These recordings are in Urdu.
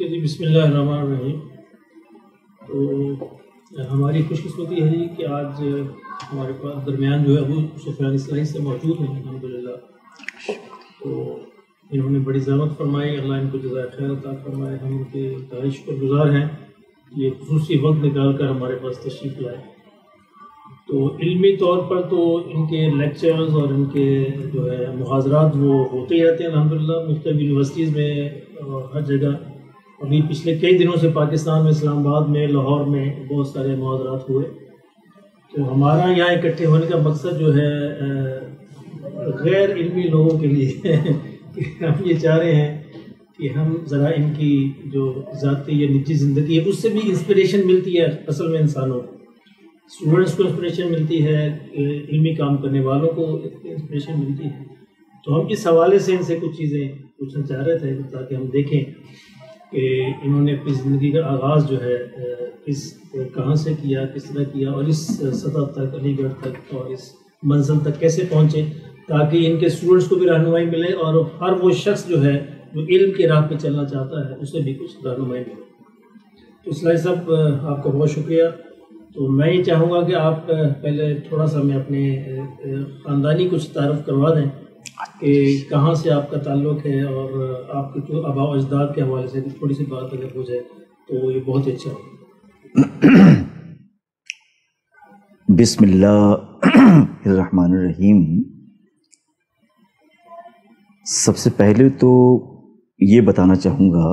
جی بسم اللہ الرحمن الرحیم۔ تو ہماری خوش قسمتی ہے جی کہ آج ہمارے پاس درمیان جو ہے ابو سفیان اصلاحی سے موجود ہیں الحمدللہ۔ تو انہوں نے بڑی زحمت فرمائی، اللہ ان کو جزائے خیر عطا فرمائے، ہم ان کے انتہائی شکر گزار ہیں کہ یہ خصوصی وقت نکال کر ہمارے پاس تشریف لائے۔ تو علمی طور پر تو ان کے لیکچرز اور ان کے جو ہے محاضرات وہ ہوتے ہی رہتے ہیں الحمدللہ مختلف یونیورسٹیز میں اور ہر جگہ۔ ابھی پچھلے کئی دنوں سے پاکستان میں اسلام آباد میں لاہور میں بہت سارے محاضرات ہوئے۔ تو ہمارا یہاں اکٹھے ہونے کا مقصد جو ہے غیر علمی لوگوں کے لیے کہ ہم یہ چاہ رہے ہیں کہ ہم ذرا ان کی جو ذاتی یا نجی زندگی ہے اس سے بھی انسپریشن ملتی ہے۔ اصل میں انسانوں کو، اسٹوڈنٹس کو انسپریشن ملتی ہے، علمی کام کرنے والوں کو انسپریشن ملتی ہے۔ تو ہم اس حوالے سے ان سے کچھ چیزیں پوچھنا چاہ رہے تھے تاکہ ہم دیکھیں کہ انہوں نے اپنی زندگی کا آغاز جو ہے کہاں سے کیا، کس طرح کیا، اور اس سطح تک، علی گڑھ تک اور اس منزل تک کیسے پہنچے، تاکہ ان کے اسٹوڈنٹس کو بھی رہنمائی ملے اور ہر وہ شخص جو ہے جو علم کی راہ پہ چلنا چاہتا ہے اسے بھی کچھ رہنمائی ملے۔ تو اصلاحی صاحب آپ کا بہت شکریہ۔ تو میں یہ چاہوں گا کہ آپ پہلے تھوڑا سا میں اپنے خاندانی کچھ تعارف کروا دیں کہ کہاں سے آپ کا تعلق ہے، اور آپ کے جو آباء و اجداد کے حوالے سے تھوڑی سی بات اگر ہو جائے تو یہ بہت اچھا ہوگا۔ بسم اللہ الرحمن الرحیم۔ سب سے پہلے تو یہ بتانا چاہوں گا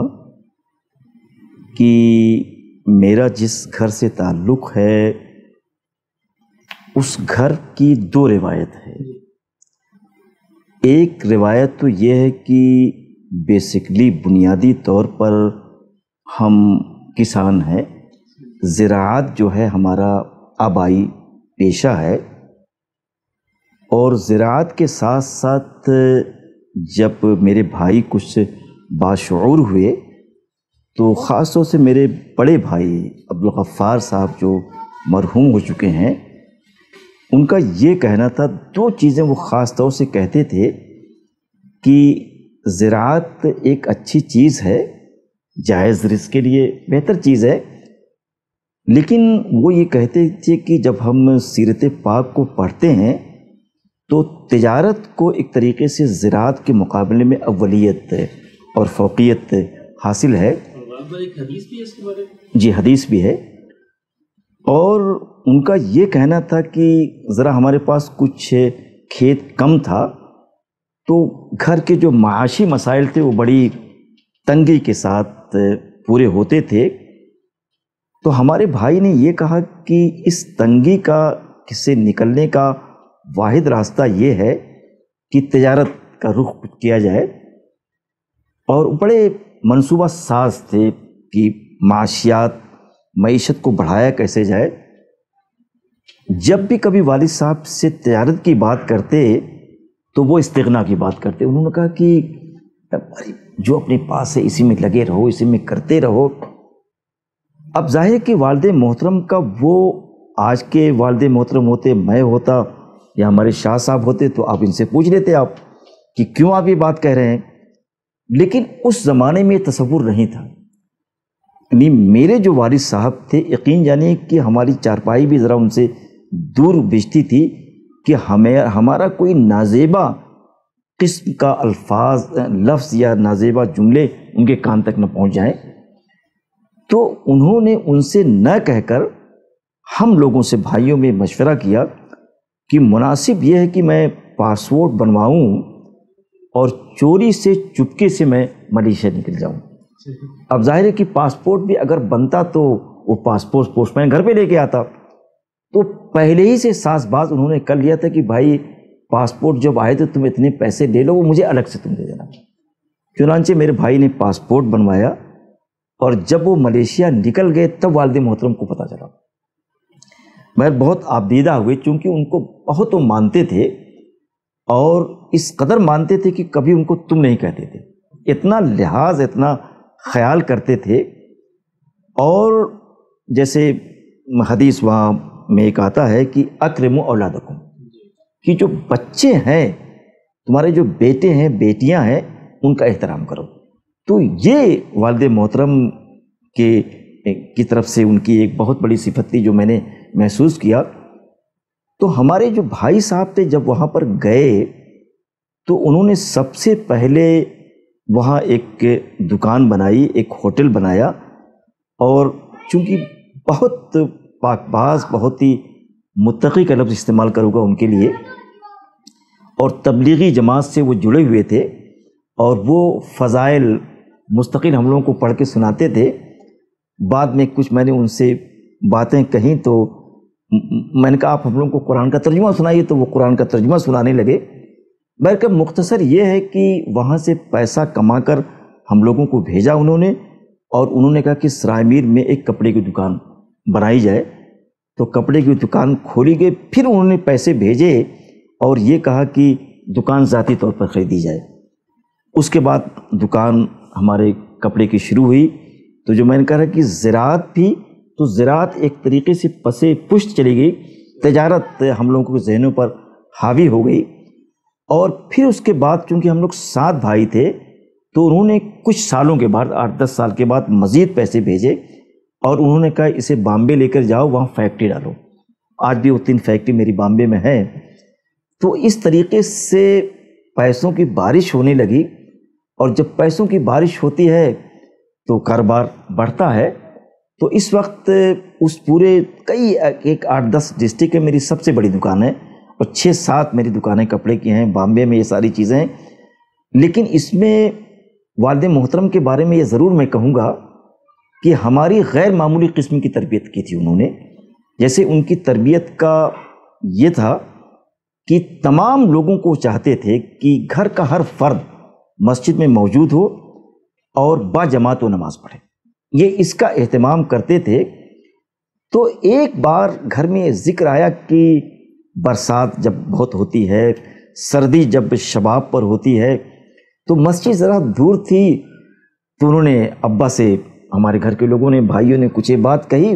کہ میرا جس گھر سے تعلق ہے اس گھر کی دو روایت ہے۔ ایک روایت تو یہ ہے کہ بیسکلی بنیادی طور پر ہم کسان ہیں، زراعت جو ہے ہمارا آبائی پیشہ ہے، اور زراعت کے ساتھ ساتھ جب میرے بھائی کچھ باشعور ہوئے تو خاص طور سے میرے بڑے بھائی عبدالغفار صاحب جو مرحوم ہو چکے ہیں، ان کا یہ کہنا تھا، دو چیزیں وہ خاص طور سے کہتے تھے کہ زراعت ایک اچھی چیز ہے، جائز رزق کے لیے بہتر چیز ہے، لیکن وہ یہ کہتے تھے کہ جب ہم سیرت پاک کو پڑھتے ہیں تو تجارت کو ایک طریقے سے زراعت کے مقابلے میں اولیت اور فوقیت حاصل ہے۔ ایک حدیث بھی ہے اس کے بارے میں؟ جی حدیث بھی ہے، اور ان کا یہ کہنا تھا کہ ذرا ہمارے پاس کچھ کھیت کم تھا تو گھر کے جو معاشی مسائل تھے وہ بڑی تنگی کے ساتھ پورے ہوتے تھے۔ تو ہمارے بھائی نے یہ کہا کہ اس تنگی کا سے نکلنے کا واحد راستہ یہ ہے کہ تجارت کا رخ کیا جائے، اور بڑے منصوبہ ساز تھے کہ معیشت کو بڑھایا کیسے جائے۔ جب بھی کبھی والد صاحب سے تجارت کی بات کرتے تو وہ استغنا کی بات کرتے۔ انہوں نے کہا کہ جو اپنے پاس ہے اسی میں لگے رہو، اسی میں کرتے رہو۔ اب ظاہر ہے کہ والد محترم کا وہ آج کے والد محترم ہوتے، میں ہوتا یا ہمارے شاہ صاحب ہوتے تو آپ ان سے پوچھ لیتے آپ کہ کیوں آپ یہ بات کہہ رہے ہیں، لیکن اس زمانے میں یہ تصور نہیں تھا۔ یعنی میرے جو والد صاحب تھے، یقین جانیے کہ ہماری چارپائی بھی ذرا ان سے دور بھیجتی تھی کہ ہمارا کوئی نازیبا قسم کا لفظ یا نازیبا جملے ان کے کان تک نہ پہنچ جائیں۔ تو انہوں نے ان سے نہ کہہ کر ہم لوگوں سے بھائیوں میں مشورہ کیا کہ مناسب یہ ہے کہ میں پاسپورٹ بنواؤں اور چوری سے چپکے سے میں ملیشیا نکل جاؤں۔ اب ظاہر ہے کہ پاسپورٹ بھی اگر بنتا تو وہ پاسپورٹ پوسٹ مین گھر پہ لے کے آتا، تو پہلے ہی سے ساز باز انہوں نے کر لیا تھا کہ بھائی پاسپورٹ جب آئے تو تم اتنے پیسے لے لو، وہ مجھے الگ سے تم دے دینا۔ چنانچہ میرے بھائی نے پاسپورٹ بنوایا، اور جب وہ ملیشیا نکل گئے تب والد محترم کو پتہ چلا۔ میں بہت آبدیدہ ہوئے، چونکہ ان کو بہت وہ مانتے تھے، اور اس قدر مانتے تھے کہ کبھی ان کو تم نہیں کہتے تھے، اتنا لحاظ، اتنا خیال کرتے تھے۔ اور جیسے حدیث وہاں میں ایک آتا ہے کہ اکرموا اولادکم، کہ جو بچے ہیں تمہارے، جو بیٹے ہیں بیٹیاں ہیں، ان کا احترام کرو، تو یہ والد محترم کی طرف سے ان کی ایک بہت بڑی صفت تھی جو میں نے محسوس کیا۔ تو ہمارے جو بھائی صاحب تھے جب وہاں پر گئے تو انہوں نے سب سے پہلے وہاں ایک دکان بنائی، ایک ہوٹل بنایا، اور چونکہ بہت پاک باز، بہت ہی متقی کا لفظ استعمال کروں گا ان کے لیے، اور تبلیغی جماعت سے وہ جڑے ہوئے تھے، اور وہ فضائل مستقل ہم لوگوں کو پڑھ کے سناتے تھے۔ بعد میں کچھ میں نے ان سے باتیں کہیں تو میں نے کہا آپ ہم لوگوں کو قرآن کا ترجمہ سنائیے، تو وہ قرآن کا ترجمہ سنانے لگے۔ بلکہ مختصر یہ ہے کہ وہاں سے پیسہ کما کر ہم لوگوں کو بھیجا انہوں نے، اور انہوں نے کہا کہ سرائے میر میں ایک کپڑے کی دکان بنائی جائے، تو کپڑے کی دکان کھولی گئی۔ پھر انہوں نے پیسے بھیجے اور یہ کہا کہ دکان ذاتی طور پر خریدی جائے۔ اس کے بعد دکان ہمارے کپڑے کی شروع ہوئی۔ تو جو میں نے کہا کہ زراعت بھی، تو زراعت ایک طریقے سے پسے پشت چلی گئی، تجارت ہم لوگوں کے ذہنوں پر حاوی ہو گئی۔ اور پھر اس کے بعد چونکہ ہم لوگ 7 بھائی تھے، تو انہوں نے کچھ سالوں کے بعد 8-10 سال کے بعد مزید پیسے بھیجے، اور انہوں نے کہا اسے بامبے لے کر جاؤ، وہاں فیکٹری ڈالو۔ آج بھی وہ 3 فیکٹری میری بامبے میں ہے۔ تو اس طریقے سے پیسوں کی بارش ہونے لگی، اور جب پیسوں کی بارش ہوتی ہے تو کاروبار بڑھتا ہے۔ تو اس وقت اس پورے کئی 8-10 ڈسٹرکٹ میں میری سب سے بڑی دکان ہے، اور 6-7 میری دکانیں کپڑے کی ہیں بامبے میں، یہ ساری چیزیں۔ لیکن اس میں والد محترم کے بارے میں یہ ضرور میں کہوں گا کہ ہماری غیر معمولی قسم کی تربیت کی تھی انہوں نے۔ جیسے ان کی تربیت کا یہ تھا کہ تمام لوگوں کو چاہتے تھے کہ گھر کا ہر فرد مسجد میں موجود ہو اور با جماعت و نماز پڑھے، یہ اس کا اہتمام کرتے تھے۔ تو ایک بار گھر میں ذکر آیا کہ برسات جب بہت ہوتی ہے، سردی جب شباب پر ہوتی ہے، تو مسجد ذرا دور تھی، تو انہوں نے ابا سے، ہمارے گھر کے لوگوں نے، بھائیوں نے کچھ یہ بات کہی،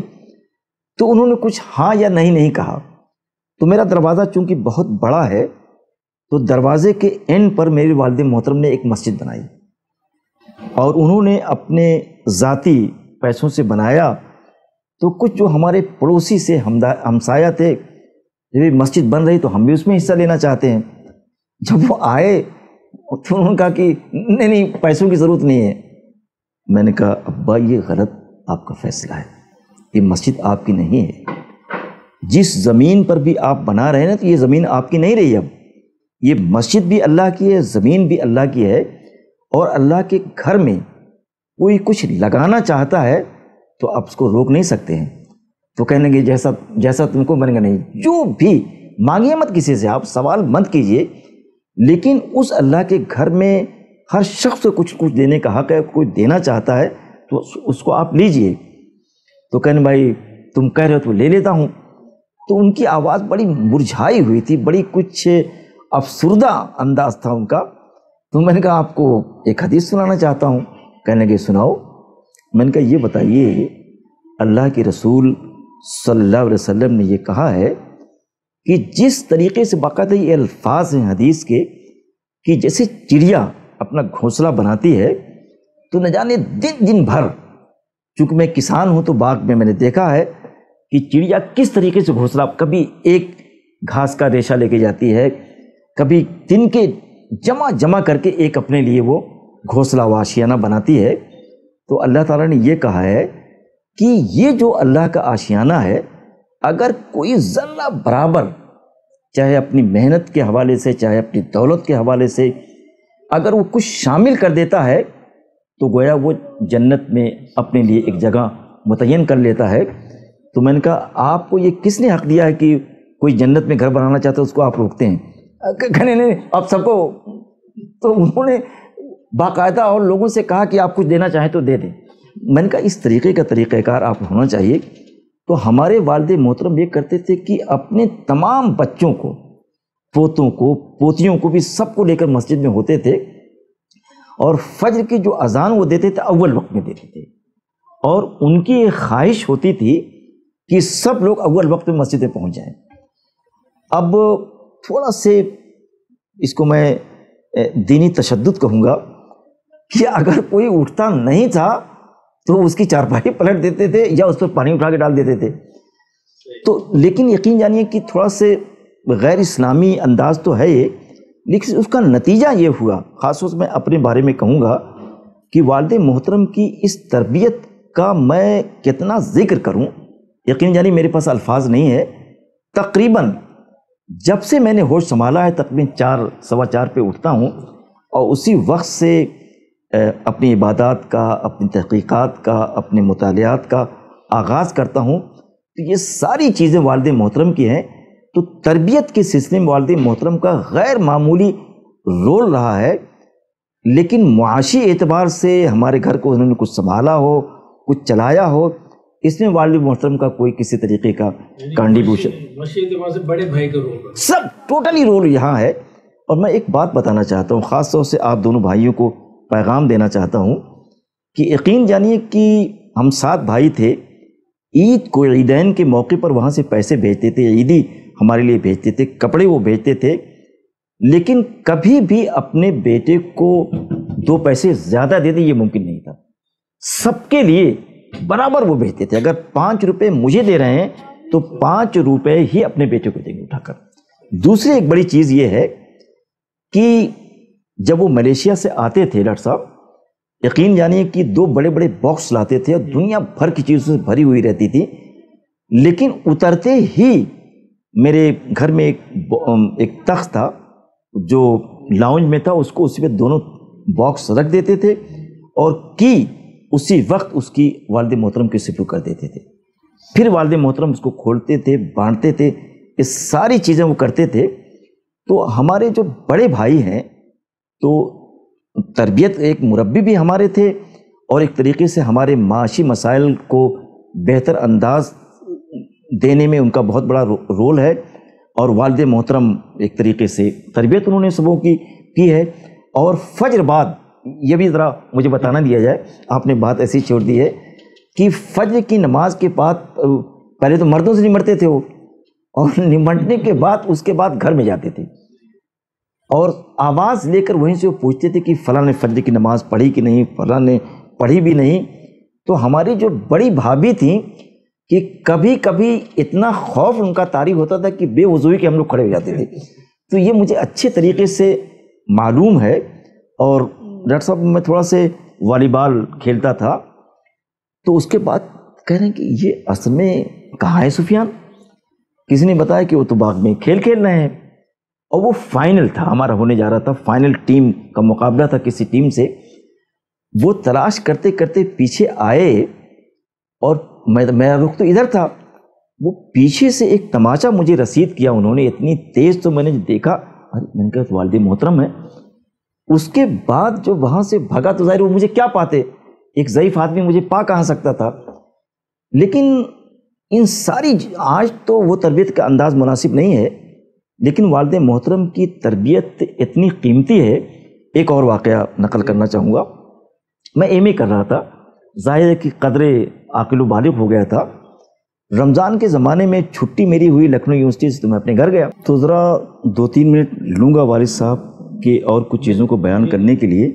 تو انہوں نے کچھ ہاں یا نہیں کہا۔ تو میرا دروازہ چونکہ بہت بڑا ہے، تو دروازے کے اینڈ پر میری والد محترم نے ایک مسجد بنائی، اور انہوں نے اپنے ذاتی پیسوں سے بنایا۔ تو کچھ جو ہمارے پڑوسی سے ہمسایہ تھے، جب مسجد بن رہی تو ہم بھی اس میں حصہ لینا چاہتے ہیں۔ جب وہ آئے تو انہوں نے کہا کہ نہیں پیسوں کی ضرورت نہیں ہے۔ میں نے کہا ابا یہ غلط آپ کا فیصلہ ہے، یہ مسجد آپ کی نہیں ہے۔ جس زمین پر بھی آپ بنا رہے ہیں تو یہ زمین آپ کی نہیں رہی، اب یہ مسجد بھی اللہ کی ہے، زمین بھی اللہ کی ہے، اور اللہ کے گھر میں کوئی کچھ لگانا چاہتا ہے تو آپ اس کو روک نہیں سکتے ہیں۔ تو کہنے لگے جیسا تم کو، بنے گا نہیں، جو بھی مانگیے مت کسی سے، آپ سوال مت کیجئے، لیکن اس اللہ کے گھر میں ہر شخص کو کچھ دینے کا حق ہے، کوئی دینا چاہتا ہے تو اس کو آپ لیجئے۔ تو کہنے بھائی تم کہہ رہے ہو تو لے لیتا ہوں۔ تو ان کی آواز بڑی مرجھائی ہوئی تھی، بڑی کچھ افسردہ انداز تھا ان کا۔ تو میں نے کہا آپ کو ایک حدیث سنانا چاہتا ہوں۔ کہنے لگے سناؤ۔ میں نے کہا یہ بتائیے، اللہ کے رسول صلی اللہ علیہ وسلم نے یہ کہا ہے کہ جس طریقے سے باقاعدہ یہ الفاظ ہیں حدیث کے کہ جیسے چڑیا اپنا گھونسلہ بناتی ہے، تو نہ جانے دن بھر، چونکہ میں کسان ہوں تو باغ میں نے دیکھا ہے کہ چڑیا کس طریقے سے گھونسلہ، کبھی ایک گھاس کا ریشہ لے کے جاتی ہے، کبھی تن کے جمع کر کے ایک اپنے لیے وہ گھونسلہ و آشیانہ بناتی ہے۔ تو اللہ تعالیٰ نے یہ کہا ہے کہ یہ جو اللہ کا آشیانہ ہے، اگر کوئی ذرہ برابر، چاہے اپنی محنت کے حوالے سے، چاہے اپنی دولت کے حوالے سے، اگر وہ کچھ شامل کر دیتا ہے تو گویا وہ جنت میں اپنے لیے ایک جگہ متعین کر لیتا ہے۔ تو میں نے کہا آپ کو یہ کس نے حق دیا ہے کہ کوئی جنت میں گھر بنانا چاہتا ہے اس کو آپ روکتے ہیں؟ کہنے نہیں آپ سب کو۔ تو انہوں نے باقاعدہ اور لوگوں سے کہا کہ آپ کچھ دینا چاہیں تو دے دیں۔ میں نے کہا اس طریقے کا طریقہ کار آپ ہونا چاہیے۔ تو ہمارے والد محترم یہ کرتے تھے کہ اپنے تمام بچوں کو، پوتوں کو، پوتیوں کو بھی، سب کو لے کر مسجد میں ہوتے تھے، اور فجر کی جو اذان وہ دیتے تھے اول وقت میں دیتے تھے، اور ان کی ایک خواہش ہوتی تھی کہ سب لوگ اول وقت میں مسجد میں پہنچ جائیں۔ اب تھوڑا سے اس کو میں دینی تشدد کہوں گا کہ اگر کوئی اٹھتا نہیں تھا تو اس کی چارپائی پلٹ دیتے تھے یا اس پر پانی اٹھا کے ڈال دیتے تھے. تو لیکن یقین جانیے کہ تھوڑا سے غیر اسلامی انداز تو ہے یہ، لیکن اس کا نتیجہ یہ ہوا، خاص طور سے میں اپنے بارے میں کہوں گا کہ والد محترم کی اس تربیت کا میں کتنا ذکر کروں، یقین جانیے میرے پاس الفاظ نہیں ہے. تقریباً جب سے میں نے ہوش سنبھالا ہے تقریباً 4 سوا 4 پہ اٹھتا ہوں اور اسی وقت سے اپنی عبادات کا، اپنی تحقیقات کا، اپنے مطالعات کا آغاز کرتا ہوں. تو یہ ساری چیزیں والد محترم کی ہیں. تو تربیت کے سلسلے میں والد محترم کا غیر معمولی رول رہا ہے، لیکن معاشی اعتبار سے ہمارے گھر کو انہوں نے کچھ سنبھالا ہو، کچھ چلایا ہو، اس میں والد محترم کا کوئی کسی طریقے کا کنٹریبیوشن، معاشی اعتبار سے بڑے بھائی کا رول سب ٹوٹلی رول یہاں ہے. اور میں ایک بات بتانا چاہتا ہوں، خاص طور سے آپ دونوں بھائیوں کو پیغام دینا چاہتا ہوں کہ یقین جانیے کہ ہم 7 بھائی تھے. عید کو، عیدین کے موقع پر وہاں سے پیسے بھیجتے تھے، عیدی ہمارے لیے بھیجتے تھے، کپڑے وہ بھیجتے تھے، لیکن کبھی بھی اپنے بیٹے کو 2 پیسے زیادہ دے دیں یہ ممکن نہیں تھا. سب کے لیے برابر وہ بھیجتے تھے. اگر 5 روپے مجھے دے رہے ہیں تو 5 روپے ہی اپنے بیٹے کو دیں گے اٹھا کر. دوسری ایک بڑی چیز یہ ہے کہ جب وہ ملیشیا سے آتے تھے ڈاکٹر صاحب، یقین جانیے کہ 2 بڑے بڑے باکس لاتے تھے اور دنیا بھر کی چیزوں سے بھری ہوئی رہتی تھی، لیکن اترتے ہی میرے گھر میں ایک تخت تھا جو لاؤنج میں تھا، اس کو اسی پہ دونوں باکس رکھ دیتے تھے اور کی اسی وقت اس کی والد محترم کے سپرد کر دیتے تھے. پھر والد محترم اس کو کھولتے تھے، بانٹتے تھے، یہ ساری چیزیں وہ کرتے تھے. تو ہمارے جو بڑے بھائی ہیں تو تربیت ایک مربی بھی ہمارے تھے اور ایک طریقے سے ہمارے معاشی مسائل کو بہتر انداز دینے میں ان کا بہت بڑا رول ہے. اور والد محترم ایک طریقے سے تربیت انہوں نے سبوں کی ہے. اور فجر بعد یہ بھی ذرا مجھے بتانا دیا جائے، آپ نے بات ایسی چھوڑ دی ہے کہ فجر کی نماز کے بعد پہلے تو مردوں سے نمٹتے تھے وہ، اور نمٹنے کے بعد اس کے بعد گھر میں جاتے تھے اور آواز لے کر وہیں سے وہ پوچھتے تھے کہ فلاں نے فجر کی نماز پڑھی کہ نہیں، فلاں نے پڑھی بھی نہیں. تو ہماری جو بڑی بھابھی تھیں کہ کبھی کبھی اتنا خوف ان کا طاری ہوتا تھا کہ بے وضوئی کے ہم لوگ کھڑے ہو جاتے تھے. تو یہ مجھے اچھے طریقے سے معلوم ہے. اور ڈاکٹر صاحب میں تھوڑا سے والی بال کھیلتا تھا تو اس کے بعد کہہ رہے ہیں کہ یہ اصل میں کہاں ہے سفیان؟ کسی نے بتایا کہ وہ تو باغ میں کھیل رہے ہیں. اور وہ فائنل تھا ہمارا، ہونے جا رہا تھا فائنل، ٹیم کا مقابلہ تھا کسی ٹیم سے. وہ تلاش کرتے کرتے پیچھے آئے اور میرا رخ تو ادھر تھا، وہ پیچھے سے ایک تماچا مجھے رسید کیا انہوں نے اتنی تیز، تو میں نے دیکھا، میں نے کہا والد محترم ہے. اس کے بعد جو وہاں سے بھگا تو ظاہر وہ مجھے کیا پاتے، ایک ضعیف آدمی مجھے پا کہاں سکتا تھا. لیکن ان ساری آج تو وہ تربیت کا انداز مناسب نہیں ہے، لیکن والد محترم کی تربیت اتنی قیمتی ہے. ایک اور واقعہ نقل کرنا چاہوں گا. میں ایم اے کر رہا تھا، ظاہر ہے کہ قدر عاقل و بالغ ہو گیا تھا. رمضان کے زمانے میں چھٹی میری ہوئی لکھنؤ یونیورسٹی سے، تو میں اپنے گھر گیا. تو ذرا 2-3 منٹ لوں گا والد صاحب کے اور کچھ چیزوں کو بیان کرنے کے لیے،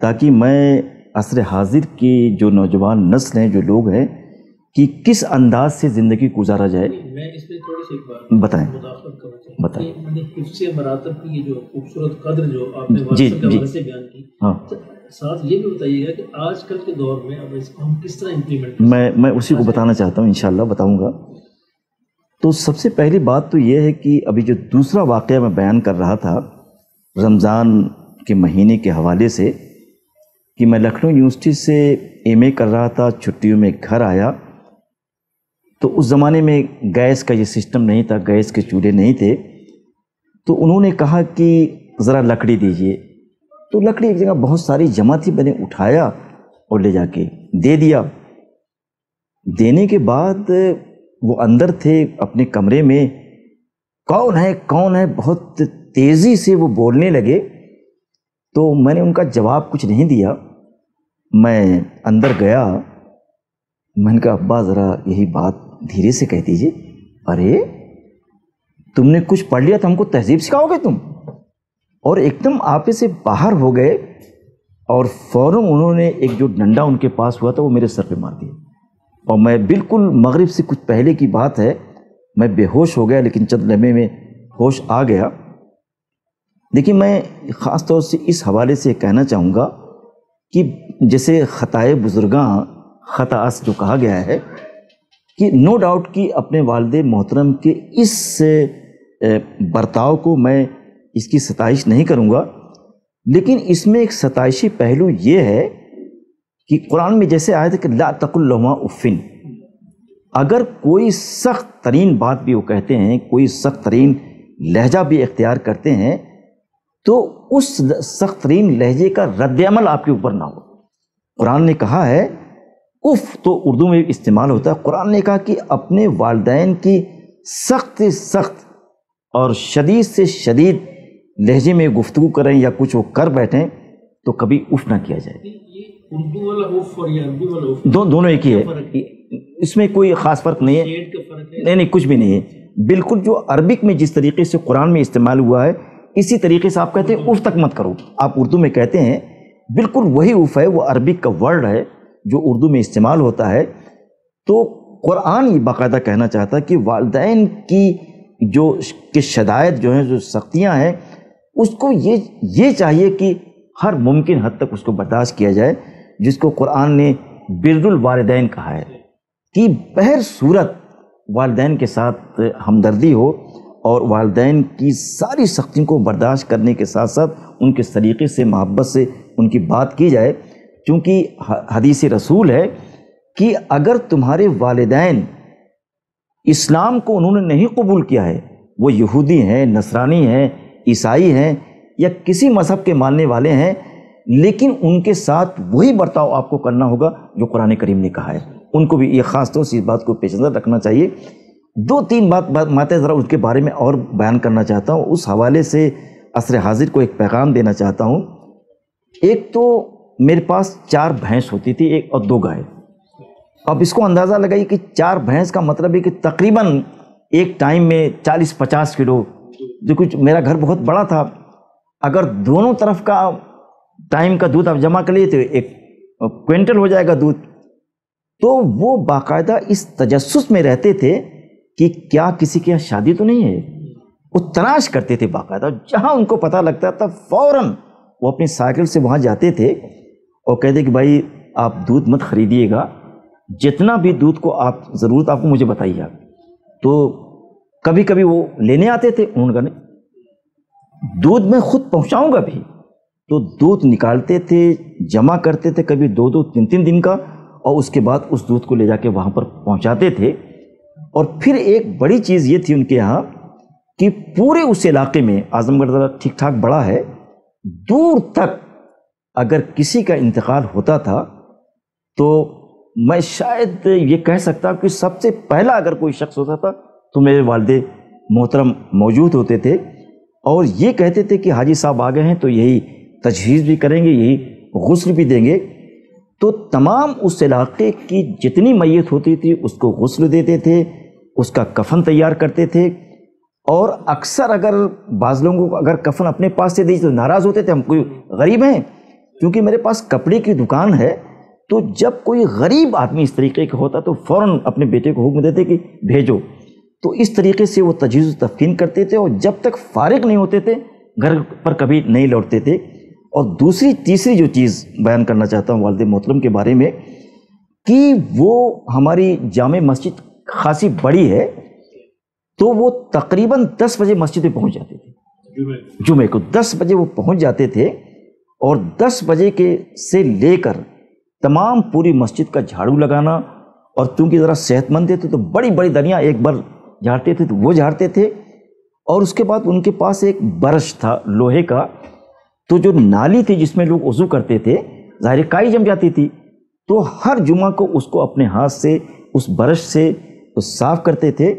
تاکہ میں عصر حاضر کی جو نوجوان نسل ہیں، جو لوگ ہیں، کہ کس انداز سے زندگی گزارا جائے. میں اس میں تھوڑی سی بات بتائیں مداخلت کرنا چاہتا ہوں کہ میں نے حفظ مراتب کی جو خوبصورت قدر جو آپ نے والد کے حوالے سے بیان کی، ساتھ یہ بھی بتائیے گا کہ آج کل کے دور میں اب اس کو ہم کس طرح امپلیمنٹ میں اسی کو بتانا چاہتا ہوں، انشاءاللہ بتاؤں گا. تو سب سے پہلی بات تو یہ ہے کہ ابھی جو دوسرا واقعہ میں بیان کر رہا تھا رمضان کے مہینے کے حوالے سے، کہ میں لکھنؤ یونیورسٹی سے ایم اے کر رہا تھا، چھٹیوں میں گھر آیا. تو اس زمانے میں گیس کا یہ سسٹم نہیں تھا، گیس کے چولہے نہیں تھے. تو انہوں نے کہا کہ ذرا لکڑی دیجئے. تو لکڑی ایک جگہ بہت ساری جمع تھی، میں نے اٹھایا اور لے جا کے دے دیا. دینے کے بعد وہ اندر تھے اپنے کمرے میں، کون ہے بہت تیزی سے وہ بولنے لگے. تو میں نے ان کا جواب کچھ نہیں دیا. میں اندر گیا، میں نے کہا ابا ذرا یہی بات دھیرے سے کہہ دیجیے. ارے تم نے کچھ پڑھ لیا تو ہم کو تہذیب سکھاؤ گے تم؟ اور ایک دم آپے سے باہر ہو گئے. اور فوراً انہوں نے ایک جو ڈنڈا ان کے پاس ہوا تھا وہ میرے سر پہ مار دیا، اور میں بالکل مغرب سے کچھ پہلے کی بات ہے، میں بے ہوش ہو گیا، لیکن چند لمحے میں ہوش آ گیا۔ دیکھیے میں خاص طور سے اس حوالے سے کہنا چاہوں گا کہ جیسے خطائے بزرگاں خطاس جو کہا گیا ہے، کہ نو ڈاؤٹ کہ اپنے والد محترم کے اس برتاؤ کو میں اس کی ستائش نہیں کروں گا، لیکن اس میں ایک ستائشی پہلو یہ ہے کہ قرآن میں جیسے آیا تھا کہ لا تقل لہما اف، اگر کوئی سخت ترین بات بھی وہ کہتے ہیں، کوئی سخت ترین لہجہ بھی اختیار کرتے ہیں، تو اس سخت ترین لہجے کا رد عمل آپ کے اوپر نہ ہو۔ قرآن نے کہا ہے، اف تو اردو میں استعمال ہوتا ہے، قرآن نے کہا کہ اپنے والدین کی سخت سے سخت اور شدید سے شدید لہجے میں گفتگو کریں یا کچھ وہ کر بیٹھیں تو کبھی اف نہ کیا جائے۔ یہ اردو والا اف اور یہ عربی والا اف دونوں ایک ہی ہے، اس میں کوئی خاص فرق نہیں ہے، شیڈ کا فرق ہے؟ نہیں کچھ بھی نہیں ہے، بالکل جو عربک میں جس طریقے سے قرآن میں استعمال ہوا ہے اسی طریقے سے آپ کہتے ہیں اف تک مت کرو، آپ اردو میں کہتے ہیں بالکل وہی اف ہے، وہ عربک کا ورڈ ہے جو اردو میں استعمال ہوتا ہے۔ تو قرآن یہ باقاعدہ کہنا چاہتا ہے کہ والدین کی جو شدائد جو ہیں، جو سختیاں ہیں، اس کو یہ چاہیے کہ ہر ممکن حد تک اس کو برداشت کیا جائے، جس کو قرآن نے بر الوالدین کہا ہے، کہ بہر صورت والدین کے ساتھ ہمدردی ہو اور والدین کی ساری سختیوں کو برداشت کرنے کے ساتھ ساتھ ان کے سلیقے سے، محبت سے ان کی بات کی جائے، کیونکہ حدیث رسول ہے کہ اگر تمہارے والدین اسلام کو انہوں نے نہیں قبول کیا ہے، وہ یہودی ہیں، نصرانی ہیں، عیسائی ہیں یا کسی مذہب کے ماننے والے ہیں، لیکن ان کے ساتھ وہی برتاؤ آپ کو کرنا ہوگا جو قرآن کریم نے کہا ہے۔ ان کو بھی یہ خاص طور سے اس بات کو پیش نظر رکھنا چاہیے۔ دو تین باتیں ذرا اس کے بارے میں اور بیان کرنا چاہتا ہوں، اس حوالے سے عصر حاضر کو ایک پیغام دینا چاہتا ہوں۔ ایک تو میرے پاس 4 بھینس ہوتی تھی، ایک اور 2 گائے۔ اب اس کو اندازہ لگائیے کہ 4 بھینس کا مطلب ہے کہ تقریباً ایک ٹائم میں 40-50 کلو، جو کچھ میرا گھر بہت بڑا تھا، اگر دونوں طرف کا ٹائم کا دودھ آپ جمع کر لیے تو 1 کوئنٹل ہو جائے گا دودھ۔ تو وہ باقاعدہ اس تجسس میں رہتے تھے کہ کیا کسی کے یہاں شادی تو نہیں ہے، وہ تلاش کرتے تھے باقاعدہ، جہاں ان کو پتہ لگتا تھا فوراً وہ اپنی سائیکل سے وہاں جاتے تھے اور کہتے کہ بھائی آپ دودھ مت خریدیے گا، جتنا بھی دودھ کو آپ ضرورت آپ کو مجھے بتائیے آپ۔ تو کبھی کبھی وہ لینے آتے تھے، انہوں نے کہا نہیں دودھ میں خود پہنچاؤں گا بھی، تو دودھ نکالتے تھے، جمع کرتے تھے کبھی 2-2 3-3 دن کا، اور اس کے بعد اس دودھ کو لے جا کے وہاں پر پہنچاتے تھے۔ اور پھر ایک بڑی چیز یہ تھی ان کے یہاں کہ پورے اس علاقے میں، اعظم گڑھ ذرا ٹھیک ٹھاک بڑا ہے، دور تک اگر کسی کا انتقال ہوتا تھا تو میں شاید یہ کہہ سکتا کہ سب سے پہلا اگر کوئی شخص ہوتا تھا تو میرے والد محترم موجود ہوتے تھے، اور یہ کہتے تھے کہ حاجی صاحب آ گئے ہیں تو یہی تجہیز بھی کریں گے، یہی غسل بھی دیں گے۔ تو تمام اس علاقے کی جتنی میت ہوتی تھی اس کو غسل دیتے تھے، اس کا کفن تیار کرتے تھے، اور اکثر اگر بعض لوگوں کو اگر کفن اپنے پاس سے دی تو ناراض ہوتے تھے، ہم کوئی غریب ہیں، کیونکہ میرے پاس کپڑے کی دکان ہے، تو جب کوئی غریب آدمی اس طریقے کا ہوتا تو فوراً اپنے بیٹے کو حکم دیتے کہ بھیجو۔ تو اس طریقے سے وہ تجہیز و تفقین کرتے تھے، اور جب تک فارغ نہیں ہوتے تھے گھر پر کبھی نہیں لوٹتے تھے۔ اور تیسری جو چیز بیان کرنا چاہتا ہوں والد محترم کے بارے میں، کہ وہ ہماری جامع مسجد خاصی بڑی ہے، تو وہ تقریباً 10 بجے مسجد میں پہنچ جاتے تھے، جمعے کو 10 بجے وہ پہنچ جاتے تھے، اور 10 بجے سے لے کر تمام پوری مسجد کا جھاڑو لگانا، اور چونکہ ذرا صحت مند تھے تو بڑی بڑی دنیا ایک بار جھاڑتے تھے تو وہ جھاڑتے تھے، اور اس کے بعد ان کے پاس ایک برش تھا لوہے کا، تو جو نالی تھی جس میں لوگ وضو کرتے تھے، ظاہر کائی جم جاتی تھی، تو ہر جمعہ کو اس کو اپنے ہاتھ سے اس برش سے صاف کرتے تھے۔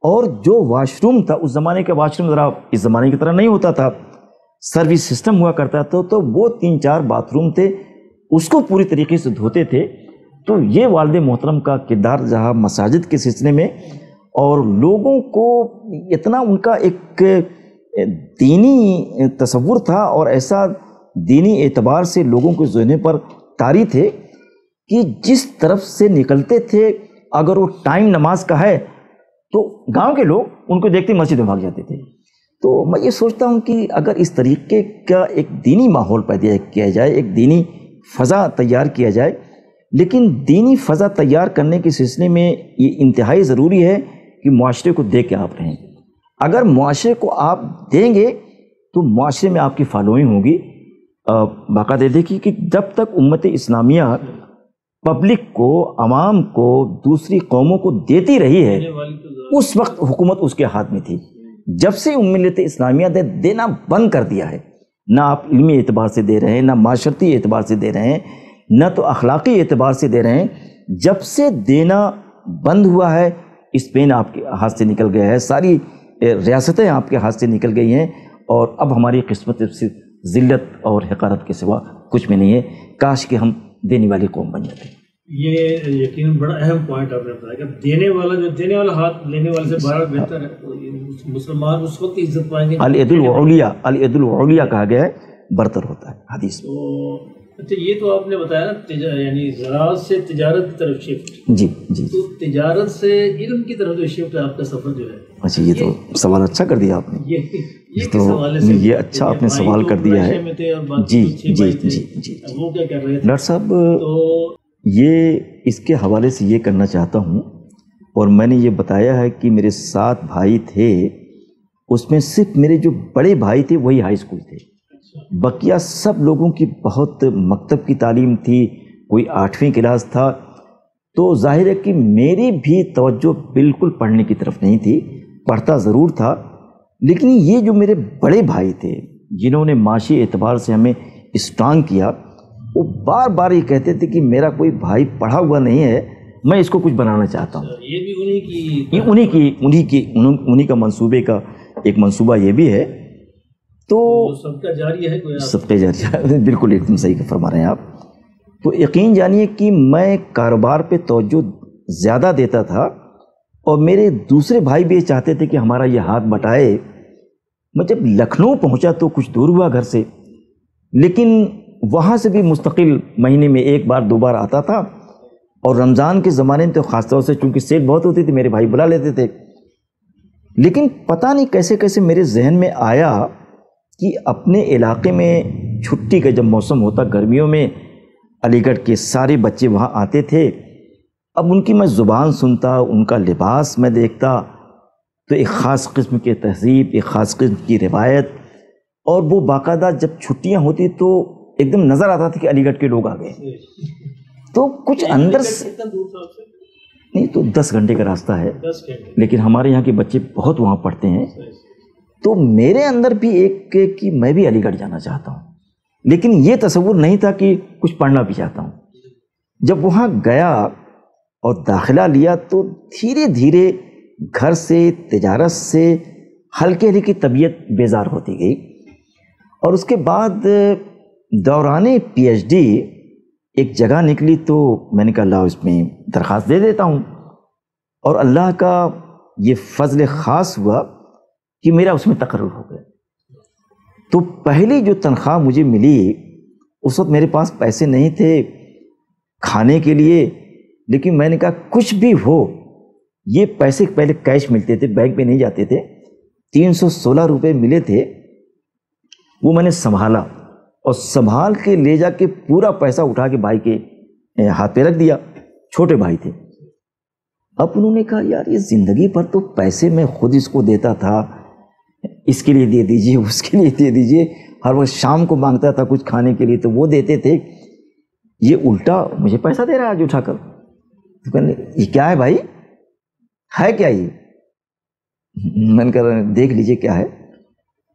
اور جو واش روم تھا، اس زمانے کا واش روم ذرا اس زمانے کی طرح نہیں ہوتا تھا، سروس سسٹم ہوا کرتا تھا، تو وہ 3-4 باتھ روم تھے، اس کو پوری طریقے سے دھوتے تھے۔ تو یہ والد محترم کا کردار جہاں مساجد کے سلسلے میں، اور لوگوں کو اتنا ان کا ایک دینی تصور تھا، اور ایسا دینی اعتبار سے لوگوں کے ذہنوں پر طاری تھے کہ جس طرف سے نکلتے تھے اگر وہ ٹائم نماز کا ہے تو گاؤں کے لوگ ان کو دیکھتے مسجد میں بھاگ جاتے تھے. تو میں یہ سوچتا ہوں کہ اگر اس طریقے کا ایک دینی ماحول پیدا کیا جائے، ایک دینی فضا تیار کیا جائے، لیکن دینی فضا تیار کرنے کے سلسلے میں یہ انتہائی ضروری ہے کہ معاشرے کو دے کے آپ رہیں. اگر معاشرے کو آپ دیں گے تو معاشرے میں آپ کی فالوئنگ ہوگی. باقاعدہ دیکھیے کہ جب تک امت اسلامیہ پبلک کو، عوام کو، دوسری قوموں کو دیتی رہی ہے اس وقت حکومت اس کے ہاتھ میں تھی. جب سے امت اسلامیہ نے دینا بند کر دیا ہے، نہ آپ علمی اعتبار سے دے رہے ہیں، نہ معاشرتی اعتبار سے دے رہے ہیں، نہ تو اخلاقی اعتبار سے دے رہے ہیں، جب سے دینا بند ہوا ہے اسپین آپ کے ہاتھ سے نکل گیا ہے، ساری ریاستیں آپ کے ہاتھ سے نکل گئی ہیں، اور اب ہماری قسمت صرف ذلت اور حقارت کے سوا کچھ بھی نہیں ہے. کاش کہ ہم دینے والی قوم بن جاتے. یہ یقیناً بڑا اہم پوائنٹ آپ نے بتایا کہ دینے والا ہاتھ لینے والے سے بارہ بہتر ہے. مسلمان اس وقت عزت پائیں گے. الید العلیٰ کہا گیا ہے، برتر ہوتا ہے حدیث میں. تو اچھا، یہ تو آپ نے بتایا نا یعنی زراعت سے تجارت کی طرف شفٹ. جی جی. تو تجارت سے علم کی طرف جو شفٹ ہے آپ کا سفر جو ہے. اچھا، یہ تو سوال اچھا کر دیا آپ نے. یہ اچھا آپ نے سوال کر دیا ہے. جی جی جی جی. وہ کیا کر رہے تھے ڈاکٹر صاحب؟ یہ اس کے حوالے سے یہ کرنا چاہتا ہوں، اور میں نے یہ بتایا ہے کہ میرے 7 بھائی تھے، اس میں صرف میرے جو بڑے بھائی تھے وہی ہائی اسکول تھے. بقیہ سب لوگوں کی بہت مکتب کی تعلیم تھی، کوئی 8ویں کلاس تھا. تو ظاہر ہے کہ میری بھی توجہ بالکل پڑھنے کی طرف نہیں تھی. پڑھتا ضرور تھا، لیکن یہ جو میرے بڑے بھائی تھے جنہوں نے معاشی اعتبار سے ہمیں اسٹرانگ کیا، وہ بار بار یہ کہتے تھے کہ میرا کوئی بھائی پڑھا ہوا نہیں ہے، میں اس کو کچھ بنانا چاہتا ہوں. یہ بھی انہی کا منصوبے کا ایک منصوبہ یہ بھی ہے. تو سب کا جاری ہے، سب کا جاری ہے. بالکل ایک دم صحیح فرما رہے ہیں آپ. تو یقین جانیے کہ میں کاروبار پہ توجہ زیادہ دیتا تھا، اور میرے دوسرے بھائی بھی یہ چاہتے تھے کہ ہمارا یہ ہاتھ بٹائے. میں جب لکھنؤ پہنچا تو کچھ دور ہوا گھر سے، لیکن وہاں سے بھی مستقل مہینے میں 1 بار 2 بار آتا تھا. اور رمضان کے زمانے میں تو خاص طور سے چونکہ سیل بہت ہوتی تھی، میرے بھائی بلا لیتے تھے. لیکن پتہ نہیں کیسے کیسے میرے ذہن میں آیا کہ اپنے علاقے میں چھٹی کا جب موسم ہوتا گرمیوں میں، علی گڑھ کے سارے بچے وہاں آتے تھے. اب ان کی میں زبان سنتا، ان کا لباس میں دیکھتا، تو ایک خاص قسم کی تہذیب، ایک خاص قسم کی روایت. اور وہ باقاعدہ جب چھٹیاں ہوتی تو ایک دم نظر آتا تھا کہ علی گڑھ کے لوگ آ گئے. تو کچھ اندر سے نہیں تو 10 گھنٹے کا راستہ ہے، لیکن ہمارے یہاں کے بچے بہت وہاں پڑھتے ہیں. تو میرے اندر بھی ایک کہ میں بھی علی گڑھ جانا چاہتا ہوں، لیکن یہ تصور نہیں تھا کہ کچھ پڑھنا بھی چاہتا ہوں. جب وہاں گیا اور داخلہ لیا تو دھیرے دھیرے گھر سے، تجارت سے ہلکے ہلکی طبیعت بیزار ہوتی گئی. اور اس کے بعد دوران پی ایچ ڈی ایک جگہ نکلی، تو میں نے کہا اللہ اس میں درخواست دے دیتا ہوں. اور اللہ کا یہ فضل خاص ہوا کہ میرا اس میں تقرر ہو گیا. تو پہلی جو تنخواہ مجھے ملی، اس وقت میرے پاس پیسے نہیں تھے کھانے کے لیے، لیکن میں نے کہا کچھ بھی ہو، یہ پیسے پہلے کیش ملتے تھے، بینک میں نہیں جاتے تھے. 316 روپے ملے تھے، وہ میں نے سنبھالا، اور سنبھال کے لے جا کے پورا پیسہ اٹھا کے بھائی کے ہاتھ پہ رکھ دیا. چھوٹے بھائی تھے. اب انہوں نے کہا یار یہ زندگی پر تو پیسے میں خود اس کو دیتا تھا، اس کے لیے دے دیجئے، اس کے لیے دے دیجئے، ہر وقت شام کو مانگتا تھا کچھ کھانے کے لیے تو وہ دیتے تھے، یہ الٹا مجھے پیسہ دے رہا ہے آج اٹھا کر. تو کہنے یہ کیا ہے بھائی، ہے کیا یہ؟ میں نے کہا دیکھ لیجئے کیا ہے.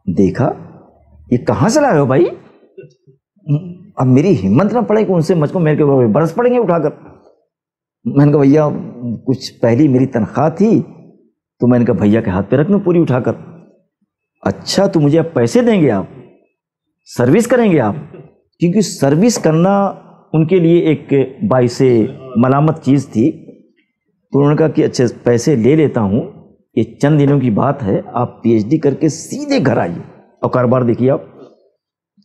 دیکھا، یہ کہاں سے لائے ہو بھائی؟ اب میری ہمت نہ پڑے کہ ان سے مجھ کو میرے کے برس پڑیں گے اٹھا کر. میں نے کہا بھیا کچھ پہلی میری تنخواہ تھی، تو میں نے کہا بھیا کے ہاتھ پہ رکھنا پوری اٹھا کر. اچھا تو مجھے اب پیسے دیں گے، آپ سروس کریں گے آپ؟ کیونکہ سروس کرنا ان کے لیے ایک باعث ملامت چیز تھی. تو انہوں نے کہا کہ اچھا پیسے لے لیتا ہوں، یہ چند دنوں کی بات ہے، آپ پی ایچ ڈی کر کے سیدھے گھر آئیے اور کاروبار دیکھیے آپ.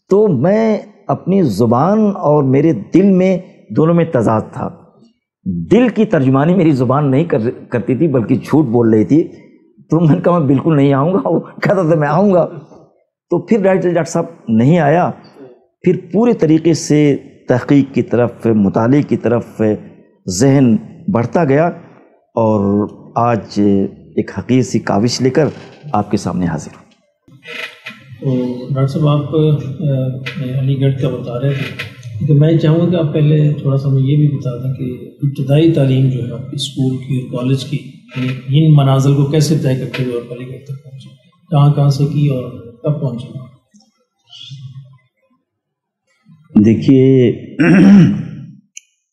تو میں اپنی زبان اور میرے دل میں دونوں میں تضاد تھا. دل کی ترجمانی میری زبان نہیں کرتی تھی بلکہ جھوٹ بول رہی تھی. تو میں نے کہا میں بالکل نہیں آؤں گا. وہ کہتا تھا میں آؤں گا. تو پھر ڈاکٹر صاحب نہیں آیا. پھر پورے طریقے سے تحقیق کی طرف، مطالعے کی طرف ذہن بڑھتا گیا اور آج ایک حقیقی سی کاوش لے کر آپ کے سامنے حاضر ہوں. تو ڈاکٹر صاحب آپ علی گڑھ کا بتا رہے تھے، تو میں چاہوں گا کہ آپ پہلے تھوڑا سا ہمیں یہ بھی بتا دیں کہ ابتدائی تعلیم جو ہے اسکول کی اور کالج کی ان منازل کو کیسے طے کرتے ہوئے اور علی گڑھ تک پہنچے، کہاں سے کی اور کب پہنچے؟ دیکھیے،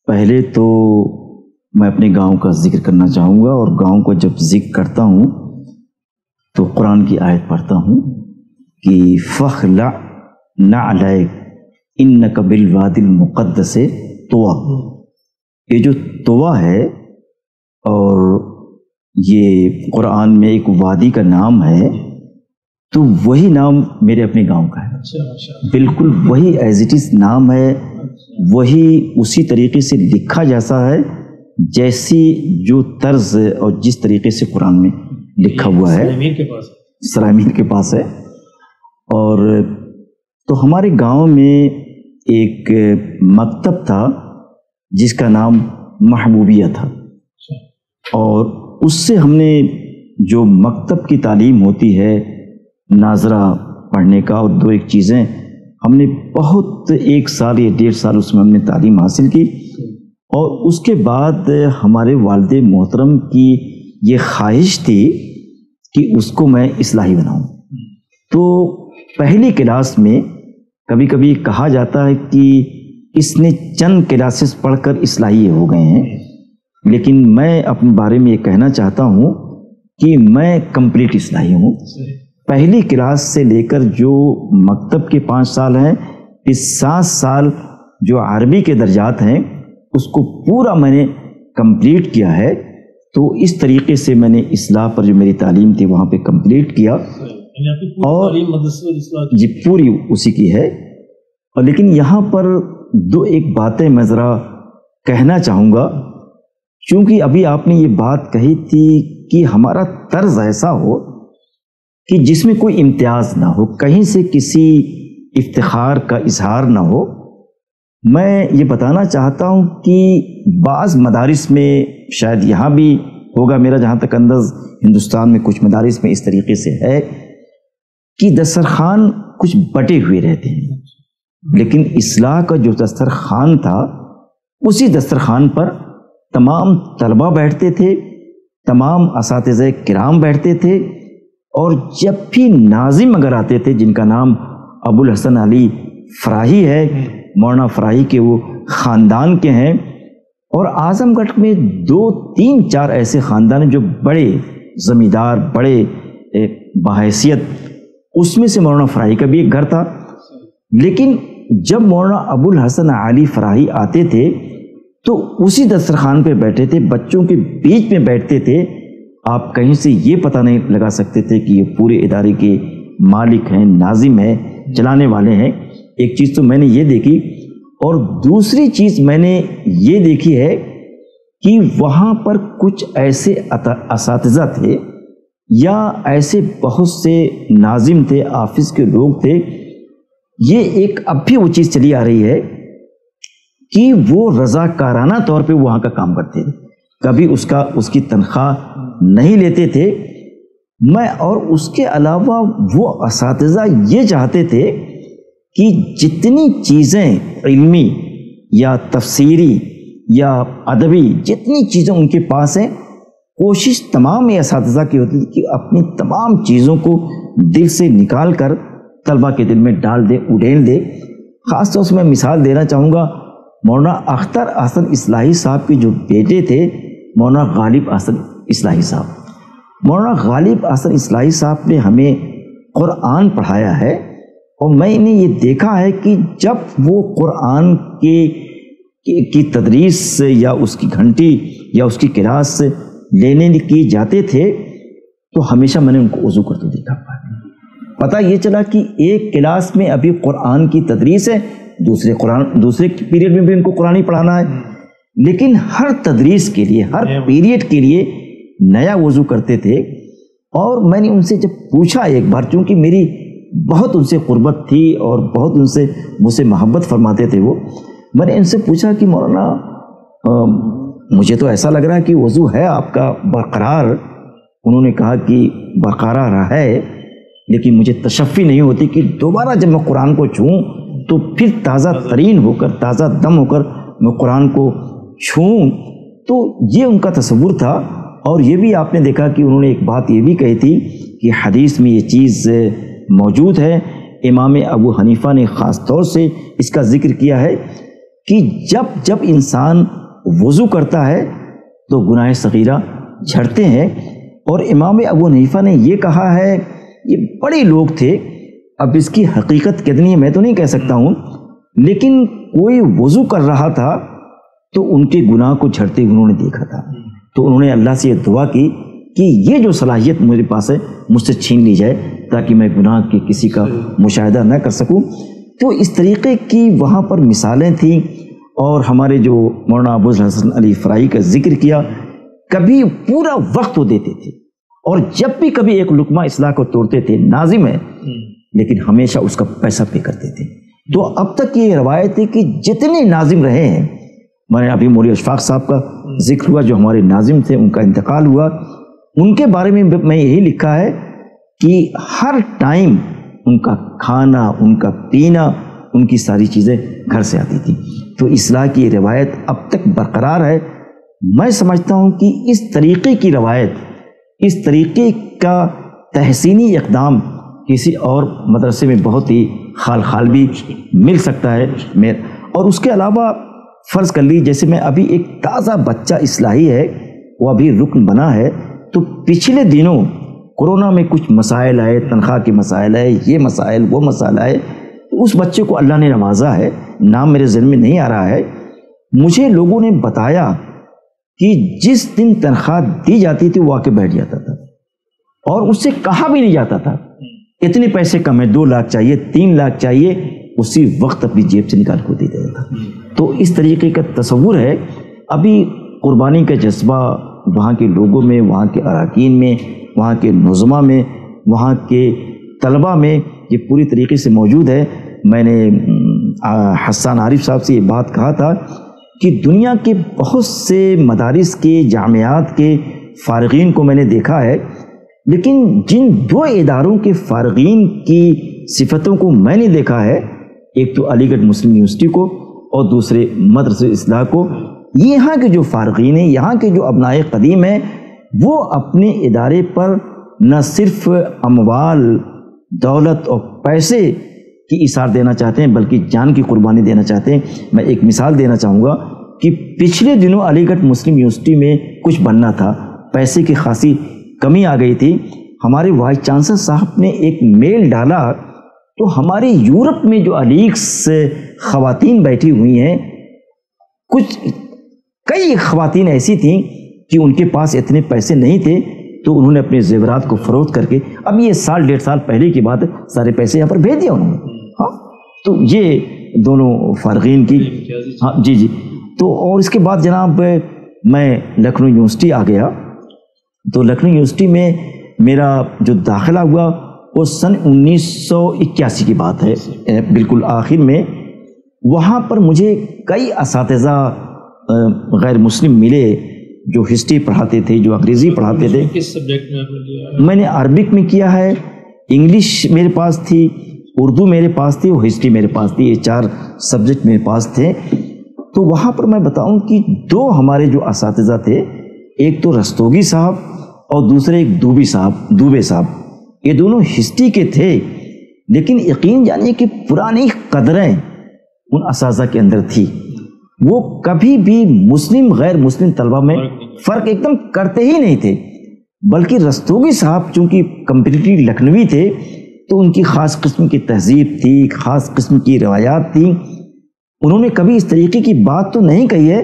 پہلے تو میں اپنے گاؤں کا ذکر کرنا چاہوں گا، اور گاؤں کو جب ذکر کرتا ہوں تو قرآن کی آیت پڑھتا ہوں کہ فَخْلَعْ نَعْلَيْكَ إِنَّكَ بِالْوَادِ الْمُقَدَّسِ طُوَى. یہ جو طُوَى ہے، اور یہ قرآن میں ایک وادی کا نام ہے، تو وہی نام میرے اپنے گاؤں کا ہے. بالکل وہی ایز اٹ از نام ہے، وہی اسی طریقے سے لکھا جیسا ہے جیسی جو طرز اور جس طریقے سے قرآن میں لکھا ہوا ہے. سرائمیر کے پاس ہے. اور تو ہمارے گاؤں میں ایک مکتب تھا جس کا نام محبوبیہ تھا، اور اس سے ہم نے جو مکتب کی تعلیم ہوتی ہے، ناظرہ پڑھنے کا اور 2 چیزیں، ہم نے بہت 1 سال یا 1.5 سال اس میں ہم نے تعلیم حاصل کی. اور اس کے بعد ہمارے والد محترم کی یہ خواہش تھی کہ اس کو میں اصلاحی بناؤں. تو پہلی کلاس میں کبھی کبھی کہا جاتا ہے کہ اس نے چند کلاسز پڑھ کر اصلاحی ہو گئے ہیں، لیکن میں اپنے بارے میں یہ کہنا چاہتا ہوں کہ میں کمپلیٹ اصلاحی ہوں. پہلی کلاس سے لے کر جو مکتب کے 5 سال ہیں، اس 7 سال جو عربی کے درجات ہیں اس کو پورا میں نے کمپلیٹ کیا ہے. تو اس طریقے سے میں نے اصلاح پر جو میری تعلیم تھی وہاں پہ کمپلیٹ کیا، اور جی پوری اسی کی ہے. اور لیکن یہاں پر 1 باتیں میں ذرا کہنا چاہوں گا، چونکہ ابھی آپ نے یہ بات کہی تھی کہ ہمارا طرز ایسا ہو کہ جس میں کوئی امتیاز نہ ہو، کہیں سے کسی افتخار کا اظہار نہ ہو. میں یہ بتانا چاہتا ہوں کہ بعض مدارس میں، شاید یہاں بھی ہوگا، میرا جہاں تک انداز ہندوستان میں کچھ مدارس میں اس طریقے سے ہے کہ دسترخوان کچھ بٹے ہوئے رہتے ہیں، لیکن اصلاح کا جو دسترخوان تھا اسی دسترخوان پر تمام طلبہ بیٹھتے تھے، تمام اساتذہ کرام بیٹھتے تھے. اور جب بھی ناظم اگر آتے تھے جن کا نام ابو الحسن علی فراہی ہے، مولانا فراہی کے وہ خاندان کے ہیں، اور اعظم گڑھ میں 2 3 4 ایسے خاندان ہیں جو بڑے زمیندار، بڑے بحیثیت، اس میں سے مولانا فراہی کا بھی ایک گھر تھا. لیکن جب مولانا ابو الحسن علی فراہی آتے تھے تو اسی دسترخوان پہ بیٹھے تھے، بچوں کے بیچ میں بیٹھتے تھے. آپ کہیں سے یہ پتہ نہیں لگا سکتے تھے کہ یہ پورے ادارے کے مالک ہیں، ناظم ہیں، چلانے والے ہیں. ایک چیز تو میں نے یہ دیکھی، اور دوسری چیز میں نے یہ دیکھی ہے کہ وہاں پر کچھ ایسے اساتذہ تھے یا ایسے بہت سے ناظم تھے، آفس کے لوگ تھے. یہ ایک اب بھی وہ چیز چلی آ رہی ہے کہ وہ رضاکارانہ طور پہ وہاں کا کام کرتے تھے، کبھی اس کی تنخواہ نہیں لیتے تھے. میں اور اس کے علاوہ وہ اساتذہ یہ چاہتے تھے کہ جتنی چیزیں علمی یا تفسیری یا ادبی، جتنی چیزیں ان کے پاس ہیں، کوشش تمام یہ اساتذہ کی ہوتی تھی کہ اپنی تمام چیزوں کو دل سے نکال کر طلبہ کے دل میں ڈال دے، اڈیل دے. خاص طور سے میں مثال دینا چاہوں گا، مولانا اختر احسن اصلاحی صاحب کے جو بیٹے تھے مولانا غالب احسن اصلاحی صاحب. مولانا غالب احسن اصلاحی صاحب نے ہمیں قرآن پڑھایا ہے، اور میں نے یہ دیکھا ہے کہ جب وہ قرآن کی تدریس یا اس کی گھنٹی یا اس کی کلاس لینے کی جاتے تھے تو ہمیشہ میں نے ان کو وضو کرتے دیکھا. پتہ یہ چلا کہ ایک کلاس میں ابھی قرآن کی تدریس ہے، دوسرے پیریڈ میں بھی ان کو قرآن ہی پڑھانا ہے، لیکن ہر تدریس کے لیے، ہر پیریڈ کے لیے نیا وضو کرتے تھے۔ اور میں نے ان سے جب پوچھا ایک بار، چونکہ میری بہت ان سے قربت تھی اور بہت ان سے مجھ سے محبت فرماتے تھے وہ، میں نے ان سے پوچھا کہ مولانا مجھے تو ایسا لگ رہا ہے کہ وضو ہے آپ کا برقرار۔ انہوں نے کہا کہ برقرار رہا ہے، لیکن مجھے تشفی نہیں ہوتی کہ دوبارہ جب میں قرآن کو چھوؤں تو پھر تازہ ترین ہو کر، تازہ دم ہو کر میں قرآن کو چھوؤں۔ تو یہ ان کا تصور تھا۔ اور یہ بھی آپ نے دیکھا کہ انہوں نے ایک بات یہ بھی کہی تھی کہ حدیث میں یہ چیز موجود ہے، امام ابو حنیفہ نے خاص طور سے اس کا ذکر کیا ہے کہ جب انسان وضو کرتا ہے تو گناہ صغیرہ جھڑتے ہیں۔ اور امام ابو حنیفہ نے یہ کہا ہے، یہ بڑے لوگ تھے، اب اس کی حقیقت کتنی ہے میں تو نہیں کہہ سکتا ہوں، لیکن کوئی وضو کر رہا تھا تو ان کے گناہ کو جھڑتے انہوں نے دیکھا تھا۔ تو انہوں نے اللہ سے یہ دعا کی کہ یہ جو صلاحیت میرے پاس ہے مجھ سے چھین لی جائے تاکہ میں گناہ کے کسی کا مشاہدہ نہ کر سکوں۔ تو اس طریقے کی وہاں پر مثالیں تھیں۔ اور ہمارے جو مولانا ابو الحسن علی فرائی کا ذکر کیا، کبھی پورا وقت وہ دیتے تھے، اور جب بھی کبھی ایک لقمہ اصلاح کو توڑتے تھے، ناظم ہے لیکن ہمیشہ اس کا پیسہ پے کرتے تھے۔ تو اب تک یہ روایت ہے کہ جتنے ناظم رہے ہیں، میں نے ابھی مولوی اشفاق صاحب کا ذکر ہوا جو ہمارے ناظم تھے، ان کا انتقال ہوا، ان کے بارے میں میں یہی لکھا ہے کہ ہر ٹائم ان کا کھانا، ان کا پینا، ان کی ساری چیزیں گھر سے آتی تھی۔ تو اصلاح کی یہ روایت اب تک برقرار ہے۔ میں سمجھتا ہوں کہ اس طریقے کی روایت، اس طریقے کا تحسینی اقدام کسی اور مدرسے میں بہت ہی خال بھی مل سکتا ہے۔ اور اس کے علاوہ فرض کر لی، جیسے میں ابھی ایک تازہ بچہ اصلاحی ہے، وہ ابھی رکن بنا ہے، تو پچھلے دنوں کورونا میں کچھ مسائل آئے، تنخواہ کے مسائل آئے، یہ مسائل وہ مسائل آئے، تو اس بچے کو اللہ نے نوازا ہے، نام میرے ذہن میں نہیں آ رہا ہے، مجھے لوگوں نے بتایا کہ جس دن تنخواہ دی جاتی تھی وہ آ کے بیٹھ جاتا تھا، اور اس سے کہا بھی نہیں جاتا تھا اتنے پیسے کم ہے، 2 لاکھ چاہیے، 3 لاکھ چاہیے، اسی وقت اپنی جیب سے نکال کو دے دیتا تھا۔ تو اس طریقے کا تصور ہے۔ ابھی قربانی کا جذبہ وہاں کے لوگوں میں، وہاں کے اراکین میں، وہاں کے نظماء میں، وہاں کے طلباء میں یہ پوری طریقے سے موجود ہے۔ میں نے حسان عارف صاحب سے یہ بات کہا تھا کہ دنیا کے بہت سے مدارس کے، جامعات کے فارغین کو میں نے دیکھا ہے، لیکن جن 2 اداروں کے فارغین کی صفتوں کو میں نے دیکھا ہے، ایک تو علی گڑھ مسلم یونیورسٹی کو اور دوسرے مدرسہ اصلاح کو، یہاں کے جو فارغین ہیں، یہاں کے جو ابنائے قدیم ہیں، وہ اپنے ادارے پر نہ صرف اموال، دولت اور پیسے کی اثار دینا چاہتے ہیں بلکہ جان کی قربانی دینا چاہتے ہیں۔ میں ایک مثال دینا چاہوں گا کہ پچھلے دنوں علی گڑھ مسلم یونیورسٹی میں کچھ بننا تھا، پیسے کی خاصی کمی آ گئی تھی۔ ہمارے وائس چانسلر صاحب نے ایک میل ڈالا تو ہمارے یورپ میں جو علیگس خواتین بیٹھی ہوئی ہیں، کئی خواتین ایسی تھیں کہ ان کے پاس اتنے پیسے نہیں تھے، تو انہوں نے اپنے زیورات کو فروخت کر کے، اب یہ 1.5 سال پہلے کی بات ہے، سارے پیسے یہاں پر بھیج دیا انہوں نے۔ ہاں، تو یہ دونوں فارغین کی، ہاں جی۔ تو اور اس کے بعد جناب میں لکھنؤ یونیورسٹی آ گیا، تو لکھنؤ یونیورسٹی میں میرا جو داخلہ ہوا وہ سن 1981 کی بات ہے، بالکل آخر میں۔ وہاں پر مجھے کئی اساتذہ غیر مسلم ملے جو ہسٹری پڑھاتے تھے، جو انگریزی پڑھاتے تھے۔ کس سبجیکٹ میں آپ نے لیا؟ میں نے عربک میں کیا ہے، انگلش میرے پاس تھی، اردو میرے پاس تھی اور ہسٹری میرے پاس تھی، یہ 4 سبجیکٹ میرے پاس تھے۔ تو وہاں پر میں بتاؤں کہ 2 ہمارے جو اساتذہ تھے، ایک تو رستوگی صاحب اور دوسرے ایک دوبے صاحب، یہ دونوں ہسٹری کے تھے، لیکن یقین جانیے کہ پرانی قدریں ان اساتذہ کے اندر تھی۔ وہ کبھی بھی مسلم غیر مسلم طلبہ میں فرق ایک دم کرتے ہی نہیں تھے، بلکہ رستوگی صاحب چونکہ کمپیٹیٹو لکھنوی تھے تو ان کی خاص قسم کی تہذیب تھی، خاص قسم کی روایات تھیں۔ انہوں نے کبھی اس طریقے کی بات تو نہیں کہی ہے،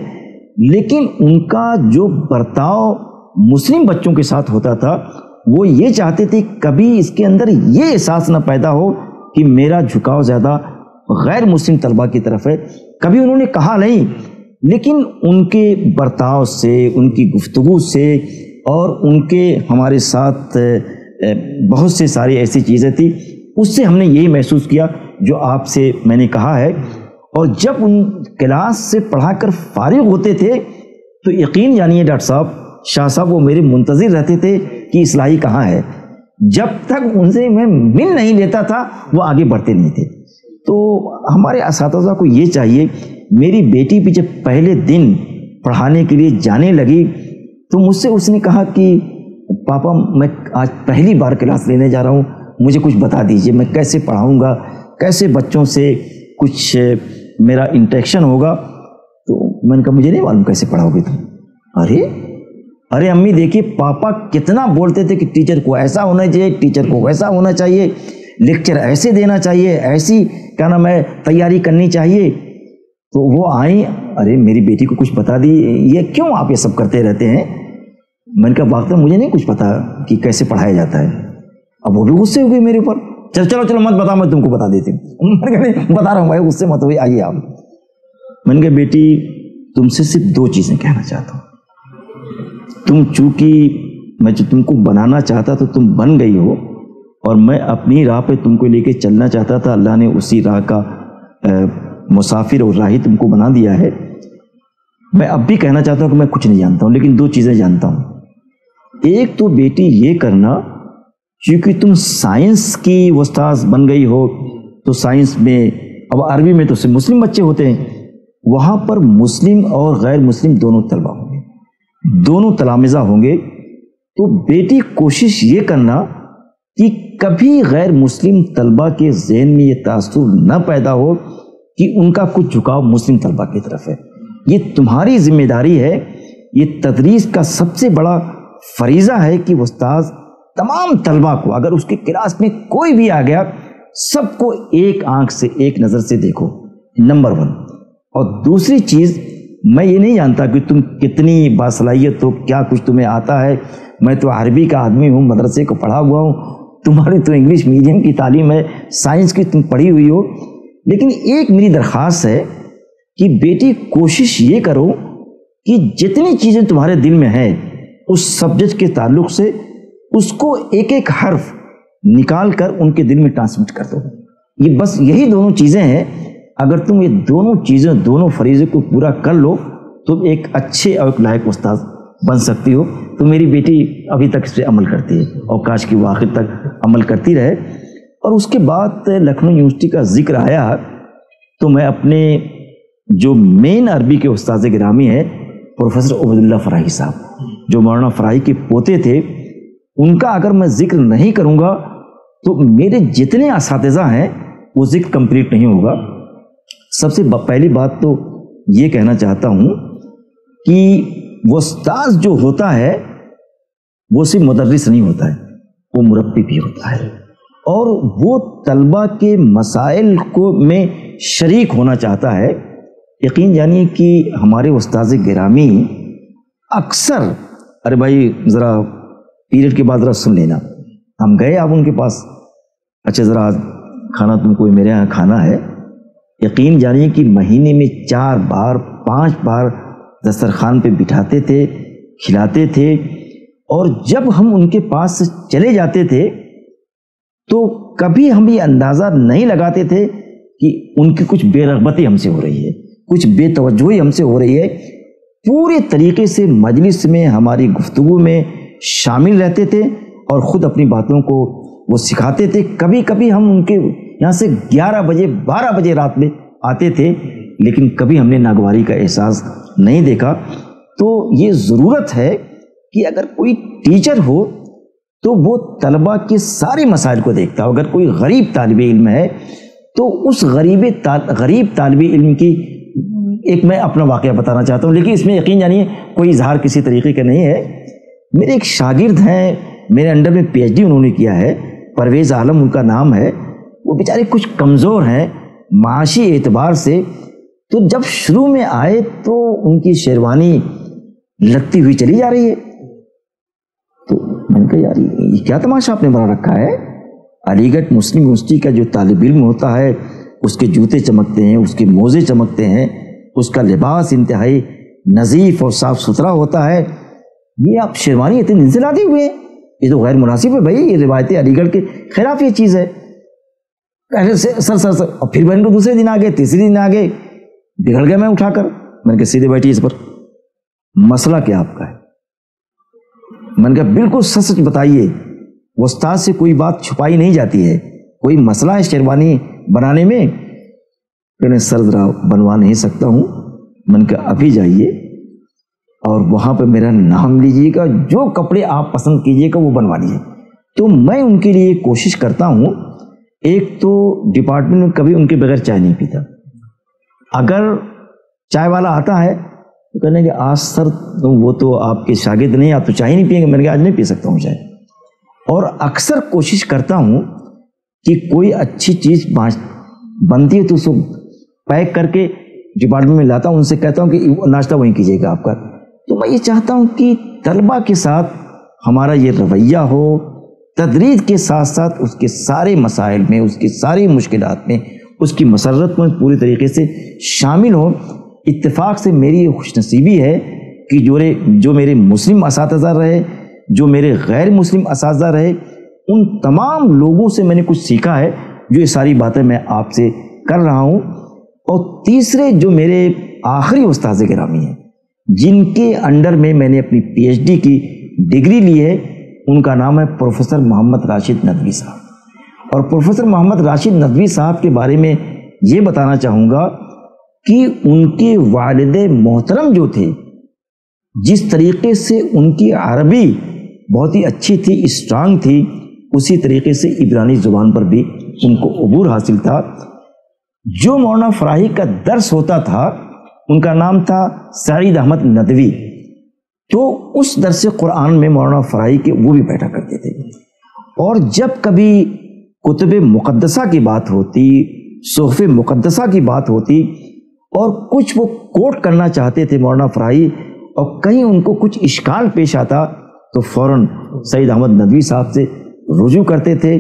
لیکن ان کا جو برتاؤ مسلم بچوں کے ساتھ ہوتا تھا وہ یہ چاہتے تھے کبھی اس کے اندر یہ احساس نہ پیدا ہو کہ میرا جھکاؤ زیادہ غیر مسلم طلبہ کی طرف ہے. کبھی انہوں نے کہا نہیں، لیکن ان کے برتاؤ سے، ان کی گفتگو سے اور ان کے ہمارے ساتھ بہت سے ساری ایسی چیزیں تھیں، اس سے ہم نے یہی محسوس کیا جو آپ سے میں نے کہا ہے. اور جب ان کلاس سے پڑھا کر فارغ ہوتے تھے تو یقین جانیے ڈاکٹر صاحب، شاہ صاحب وہ میرے منتظر رہتے تھے کہ اصلاحی کہاں ہے. جب تک ان سے میں مل نہیں لیتا تھا وہ آگے بڑھتے نہیں تھے. تو ہمارے اساتذہ کو یہ چاہیے، میری بیٹی بھی جب پہلے دن پڑھانے کے لیے جانے لگی تو مجھ سے اس نے کہا کہ پاپا میں آج پہلی بار کلاس لینے جا رہا ہوں، مجھے کچھ بتا دیجئے میں کیسے پڑھاؤں گا، کیسے بچوں سے کچھ میرا انٹریکشن ہوگا. تو میں نے کہا مجھے نہیں معلوم کیسے پڑھاؤ گے تم. ارے امی دیکھیے پاپا کتنا بولتے تھے کہ ٹیچر کو ایسا ہونا چاہیے، ٹیچر کو ویسا ہونا چاہیے، لیکچر ایسے دینا چاہیے، ایسی کیا نام ہے تیاری کرنی چاہیے. تو وہ آئیں، ارے میری بیٹی کو کچھ بتا دی، یہ کیوں آپ یہ سب کرتے رہتے ہیں. میں نے کہا واقعی مجھے نہیں کچھ پتا کہ کیسے پڑھایا جاتا ہے. اب وہ بھی غصے ہو گئی میرے اوپر، چلو مت بتا، میں تم کو بتا دیتی ہوں. میں نے کہا بتا رہا ہوں بھائی، غصے مت ہوئی، آئیے آپ. میں نے کہا بیٹی تم سے صرف دو چیزیں کہنا چاہتا ہوں. تم چونکہ میں جو تم کو بنانا چاہتا تو تم بن گئی ہو، اور میں اپنی راہ پہ تم کو لے کے چلنا چاہتا تھا، اللہ نے اسی راہ کا مسافر اور راہی تم کو بنا دیا ہے. میں اب بھی کہنا چاہتا ہوں کہ میں کچھ نہیں جانتا ہوں، لیکن دو چیزیں جانتا ہوں. ایک تو بیٹی یہ کرنا، چونکہ تم سائنس کی استاذ بن گئی ہو تو سائنس میں، اب عربی میں تو صرف مسلم بچے ہوتے ہیں، وہاں پر مسلم اور غیر مسلم دونوں طلبہ ہوں گے، دونوں تلامذہ ہوں گے. تو بیٹی کوشش یہ کرنا کہ کبھی غیر مسلم طلبہ کے ذہن میں یہ تاثر نہ پیدا ہو کہ ان کا کچھ جھکاؤ مسلم طلبہ کی طرف ہے. یہ تمہاری ذمہ داری ہے، یہ تدریس کا سب سے بڑا فریضہ ہے کہ استاذ تمام طلبہ کو، اگر اس کے کلاس میں کوئی بھی آ گیا، سب کو ایک آنکھ سے، ایک نظر سے دیکھو، نمبر 1. اور دوسری چیز، میں یہ نہیں جانتا کہ تم کتنی باصلاحیت ہو، کیا کچھ تمہیں آتا ہے. میں تو عربی کا آدمی ہوں، مدرسے کو پڑھا ہوا ہوں، تمہاری تو انگلش میڈیم کی تعلیم ہے، سائنس کی تم پڑھی ہوئی ہو. لیکن ایک میری درخواست ہے کہ بیٹی کوشش یہ کرو کہ جتنی چیزیں تمہارے دل میں ہیں اس سبجیکٹ کے تعلق سے، اس کو ایک ایک حرف نکال کر ان کے دل میں ٹرانسمٹ کر دو. یہ بس یہی دونوں چیزیں ہیں. اگر تم یہ دونوں چیزیں، دونوں فریضے کو پورا کر لو تو ایک اچھے اور ایک لائق استاذ بن سکتی ہو. تو میری بیٹی ابھی تک اس پہ عمل کرتی ہے، اور کاش کی وہ آخر تک عمل کرتی رہے. اور اس کے بعد لکھنؤ یونیورسٹی کا ذکر آیا تو میں اپنے جو مین عربی کے استاذ گرامی ہیں پروفیسر عبیداللہ فراہی صاحب، جو مولانا فراہی کے پوتے تھے، ان کا اگر میں ذکر نہیں کروں گا تو میرے جتنے اساتذہ ہیں وہ ذکر کمپلیٹ نہیں ہوگا. سب سے پہلی بات تو یہ کہنا چاہتا ہوں کہ وہ استاذ جو ہوتا ہے وہ صرف مدرس نہیں ہوتا ہے، وہ مربی بھی ہوتا ہے، اور وہ طلبہ کے مسائل کو میں شریک ہونا چاہتا ہے. یقین جانیے کہ ہمارے استاذ گرامی اکثر، ارے بھائی ذرا پیریڈ کے بعد ذرا سن لینا، ہم گئے آپ ان کے پاس، اچھا ذرا کھانا تم کو میرے یہاں کھانا ہے. یقین جانیے کہ مہینے میں 4 بار 5 بار دسترخوان پہ بٹھاتے تھے، کھلاتے تھے. اور جب ہم ان کے پاس سے چلے جاتے تھے تو کبھی ہم یہ اندازہ نہیں لگاتے تھے کہ ان کی کچھ بے رغبتی ہم سے ہو رہی ہے، کچھ بے توجہی ہم سے ہو رہی ہے. پورے طریقے سے مجلس میں، ہماری گفتگو میں شامل رہتے تھے اور خود اپنی باتوں کو وہ سکھاتے تھے. کبھی کبھی ہم ان کے یہاں سے 11 بجے 12 بجے رات میں آتے تھے، لیکن کبھی ہم نے ناگواری کا احساس نہیں دیکھا. تو یہ ضرورت ہے کہ اگر کوئی ٹیچر ہو تو وہ طلبہ کے سارے مسائل کو دیکھتا ہو. اگر کوئی غریب طالب علم ہے تو اس غریب طالب علم کی ایک میں اپنا واقعہ بتانا چاہتا ہوں، لیکن اس میں یقین جانیے کوئی اظہار کسی طریقے کا نہیں ہے. میرے ایک شاگرد ہیں، میرے انڈر میں پی ایچ ڈی انہوں نے کیا ہے، پرویز عالم ان کا نام ہے. وہ بیچارے کچھ کمزور ہیں معاشی اعتبار سے. تو جب شروع میں آئے تو ان کی شیروانی لگتی ہوئی چلی جا رہی ہے. تو میں نے کہا یار یہ کیا تماشا آپ نے بنا رکھا ہے؟ علی گڑھ مسلم یونیورسٹی کا جو طالب علم ہوتا ہے اس کے جوتے چمکتے ہیں، اس کے موزے چمکتے ہیں، اس کا لباس انتہائی نظیف اور صاف ستھرا ہوتا ہے، یہ آپ شیروانی اتنے دن سے لاتے ہوئے ہیں، یہ تو غیر مناسب ہے بھائی، یہ روایت علی گڑھ کے خلاف یہ چیز ہے۔ سر اور پھر بہن کو دوسرے دن آ گئے، تیسرے دن آ گئے، بگڑ گیا میں اٹھا کر، میں نے کہا سیدھے بیٹھی اس پر، مسئلہ کیا آپ کا ہے؟ میں نے کہا بالکل سچ سچ بتائیے، استاد سے کوئی بات چھپائی نہیں جاتی ہے، کوئی مسئلہ ہے شیروانی بنانے میں؟ کہنے سر ذرا بنوا نہیں سکتا ہوں۔ میں نے کہا ابھی جائیے اور وہاں پہ میرا نام لیجیے گا، جو کپڑے آپ پسند کیجیے گا وہ بنوا لیجیے۔ تو میں ان کے لیے کوشش کرتا ہوں، ایک تو ڈپارٹمنٹ میں کبھی ان کے بغیر چائے نہیں پیتا، اگر چائے والا آتا ہے تو کہنے کہ آج سر وہ تو آپ کے شاگرد نہیں، آپ تو چائے نہیں پئیں گے۔ میں نے کہا آج نہیں پی سکتا ہوں چائے۔ اور اکثر کوشش کرتا ہوں کہ کوئی اچھی چیز بنتی ہے تو اس کو پیک کر کے ڈپارٹمنٹ میں لاتا ہوں، ان سے کہتا ہوں کہ ناشتہ وہیں کیجیے گا آپ کا۔ تو میں یہ چاہتا ہوں کہ طلبہ کے ساتھ ہمارا یہ رویہ ہو، تدریس کے ساتھ ساتھ اس کے سارے مسائل میں، اس کی ساری مشکلات میں، اس کی مسرت میں پوری طریقے سے شامل ہو۔ اتفاق سے میری یہ خوش نصیبی ہے کہ جو میرے مسلم اساتذہ رہے، جو میرے غیر مسلم اساتذہ رہے، ان تمام لوگوں سے میں نے کچھ سیکھا ہے، جو یہ ساری باتیں میں آپ سے کر رہا ہوں۔ اور تیسرے جو میرے آخری استاذ گرامی ہیں، جن کے انڈر میں نے اپنی پی ایچ ڈی کی ڈگری لی ہے، ان کا نام ہے پروفیسر محمد راشد ندوی صاحب۔ اور پروفیسر محمد راشد ندوی صاحب کے بارے میں یہ بتانا چاہوں گا کہ ان کے والد محترم جو تھے، جس طریقے سے ان کی عربی بہت ہی اچھی تھی، اسٹرانگ تھی، اسی طریقے سے عبرانی زبان پر بھی ان کو عبور حاصل تھا۔ جو مولانا فراہی کا درس ہوتا تھا، ان کا نام تھا سعید احمد ندوی، تو اس درس قرآن میں مولانا فراہی کے وہ بھی بیٹھا کرتے تھے۔ اور جب کبھی کتب مقدسہ کی بات ہوتی، صحف مقدسہ کی بات ہوتی، اور کچھ وہ کوٹ کرنا چاہتے تھے مولانا فراہی، اور کہیں ان کو کچھ اشکال پیش آتا تو فوراً سعید احمد ندوی صاحب سے رجوع کرتے تھے۔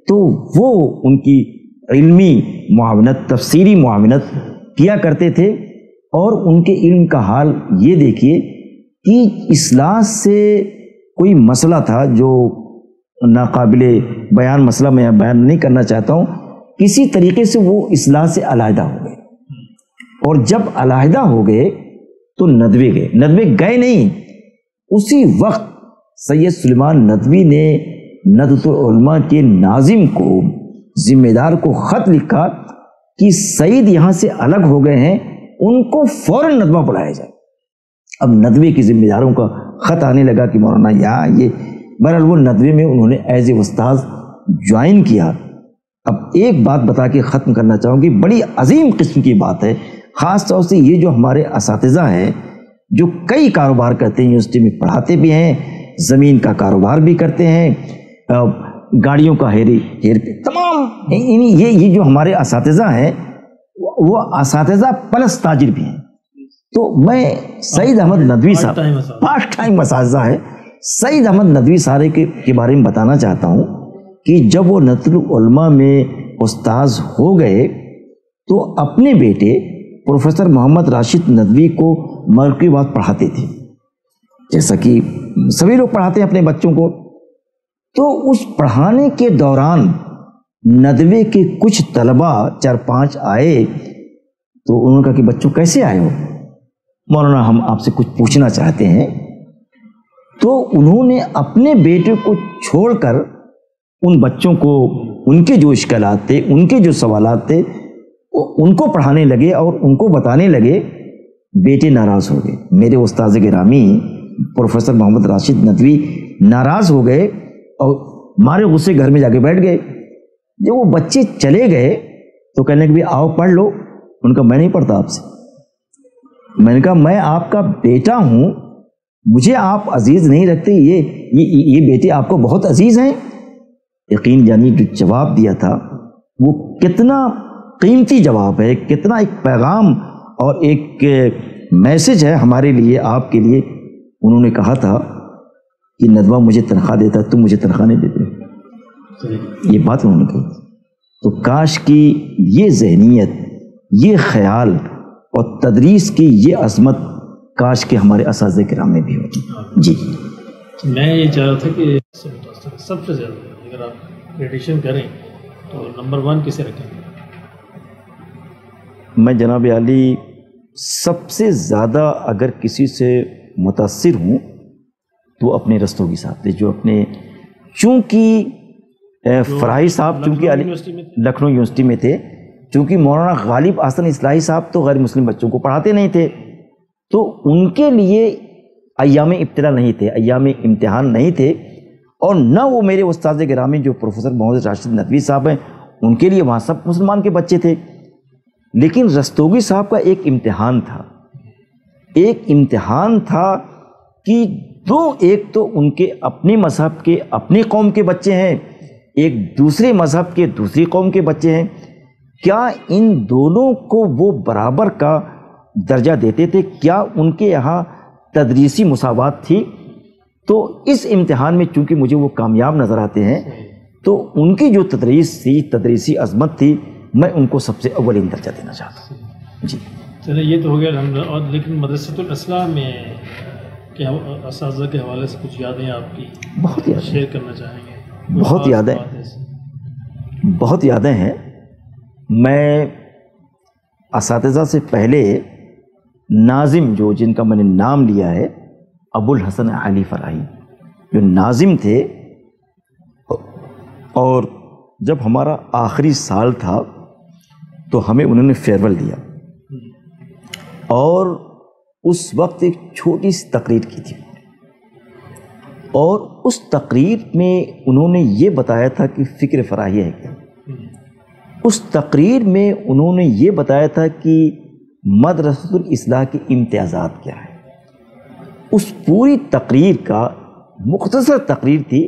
تو وہ ان کی علمی معاونت، تفسیری معاونت کیا کرتے تھے۔ اور ان کے علم کا حال یہ دیکھیے کہ اصلاح سے کوئی مسئلہ تھا جو ناقابل بیان مسئلہ میں بیان نہیں کرنا چاہتا ہوں، کسی طریقے سے وہ اصلاح سے علیحدہ ہو گئے، اور جب علیحدہ ہو گئے تو ندوی گئے نہیں، اسی وقت سید سلیمان ندوی نے ندوۃ العلماء کے ناظم کو، ذمہ دار کو خط لکھا کہ سعید یہاں سے الگ ہو گئے ہیں، ان کو فوراً ندوہ پڑھایا جائے۔ اب ندوے کی ذمہ داروں کا خط آنے لگا کہ مولانا یہاں یہ، بہرحال وہ ندوے میں انہوں نے ایز اے استاذ جوائن کیا۔ اب ایک بات بتا کے ختم کرنا چاہوں گی، بڑی عظیم قسم کی بات ہے، خاص طور سے یہ جو ہمارے اساتذہ ہیں جو کئی کاروبار کرتے ہیں، یونیورسٹی میں پڑھاتے بھی ہیں، زمین کا کاروبار بھی کرتے ہیں، گاڑیوں کا تمام یہ جو ہمارے اساتذہ ہیں وہ اساتذہ پلس تاجر بھی ہیں۔ تو میں سعید احمد ندوی صاحب پارٹ ٹائم اساتذہ ہے، سعید احمد ندوی صاحب کے بارے میں بتانا چاہتا ہوں کہ جب وہ ندوۃ العلماء میں استاذ ہو گئے تو اپنے بیٹے پروفیسر محمد راشد ندوی کو مغرب کی بات پڑھاتے تھے، جیسا کہ سبھی لوگ پڑھاتے ہیں اپنے بچوں کو۔ تو اس پڑھانے کے دوران ندوے کے کچھ طلبہ 4-5 آئے، تو انہوں نے کہا کہ بچوں کیسے آئے ہو؟ مولانا ہم آپ سے کچھ پوچھنا چاہتے ہیں۔ تو انہوں نے اپنے بیٹے کو چھوڑ کر ان بچوں کو ان کے جو اشکالات تھے، ان کے جو سوالات تھے، ان کو پڑھانے لگے اور ان کو بتانے لگے۔ بیٹے ناراض ہو گئے، میرے استاذ گرامی پروفیسر محمد راشد ندوی ناراض ہو گئے اور مارے غصے گھر میں جا کے بیٹھ گئے۔ جب وہ بچے چلے گئے تو کہنے کہ آؤ پڑھ لو۔ ان کا میں نہیں پڑھتا آپ سے۔ میں نے کہا میں آپ کا بیٹا ہوں، مجھے آپ عزیز نہیں رکھتے، یہ بیٹے آپ کو بہت عزیز ہیں۔ یقین جانی جو جواب دیا تھا وہ کتنا قیمتی جواب ہے، کتنا ایک پیغام اور ایک میسج ہے ہمارے لیے، آپ کے لیے۔ انہوں نے کہا تھا کہ ندوہ مجھے تنخواہ دیتا تم مجھے تنخواہ نہیں دیتے، یہ بات انہوں نے کہی۔ تو کاش کی یہ ذہنیت، یہ خیال اور تدریس کی یہ عظمت کاش کہ ہمارے اساتذہ کرام میں بھی ہوتی۔ جی میں یہ چاہ رہا تھا کہ سب سے زیادہ اگر آپ پریڈکشن کریں تو نمبر 1 کسے رکھیں گے؟ میں جناب عالی سب سے زیادہ اگر کسی سے متاثر ہوں تو اپنے رستوگی صاحب تھے، جو اپنے چونکہ فراہی صاحب چونکہ لکھنؤ یونیورسٹی میں تھے، چونکہ مولانا غالب احسن اصلاحی صاحب تو غیر مسلم بچوں کو پڑھاتے نہیں تھے، تو ان کے لیے ایام ابتلا نہیں تھے، ایام امتحان نہیں تھے، اور نہ وہ میرے استاد گرامی جو پروفیسر محمد راشد ندوی صاحب ہیں ان کے لیے وہاں سب مسلمان کے بچے تھے۔ لیکن رستوگی صاحب کا ایک امتحان تھا، ایک امتحان تھا کہ ایک تو ان کے اپنے مذہب کے اپنی قوم کے بچے ہیں، ایک دوسرے مذہب کے دوسری قوم کے بچے ہیں، کیا ان دونوں کو وہ برابر کا درجہ دیتے تھے؟ کیا ان کے یہاں تدریسی مساوات تھی؟ تو اس امتحان میں چونکہ مجھے وہ کامیاب نظر آتے ہیں، تو ان کی جو تدریس تھی، تدریسی عظمت تھی، میں ان کو سب سے اولین درجہ دینا چاہتا ہوں۔ جی چلے یہ تو ہو گیا الحمدللہ۔ اور لیکن مدرسۃ الاصلاح میں کیا اساتذہ کے حوالے سے کچھ یادیں آپ کی بہت یادیں شیئر کرنا چاہیں گے؟ بہت یادیں، بہت یادیں ہیں۔ میں اساتذہ سے پہلے ناظم جو جن کا میں نے نام لیا ہے، ابو الحسن علی فراہی جو ناظم تھے، اور جب ہمارا آخری سال تھا تو ہمیں انہوں نے فیئرویل دیا، اور اس وقت ایک چھوٹی سی تقریر کی تھی، اور اس تقریر میں انہوں نے یہ بتایا تھا کہ فکر فراہی ہے کیا۔ اس تقریر میں انہوں نے یہ بتایا تھا کہ مدرسۃ الاصلاح کے امتیازات کیا ہیں۔ اس پوری تقریر کا مختصر تقریر تھی،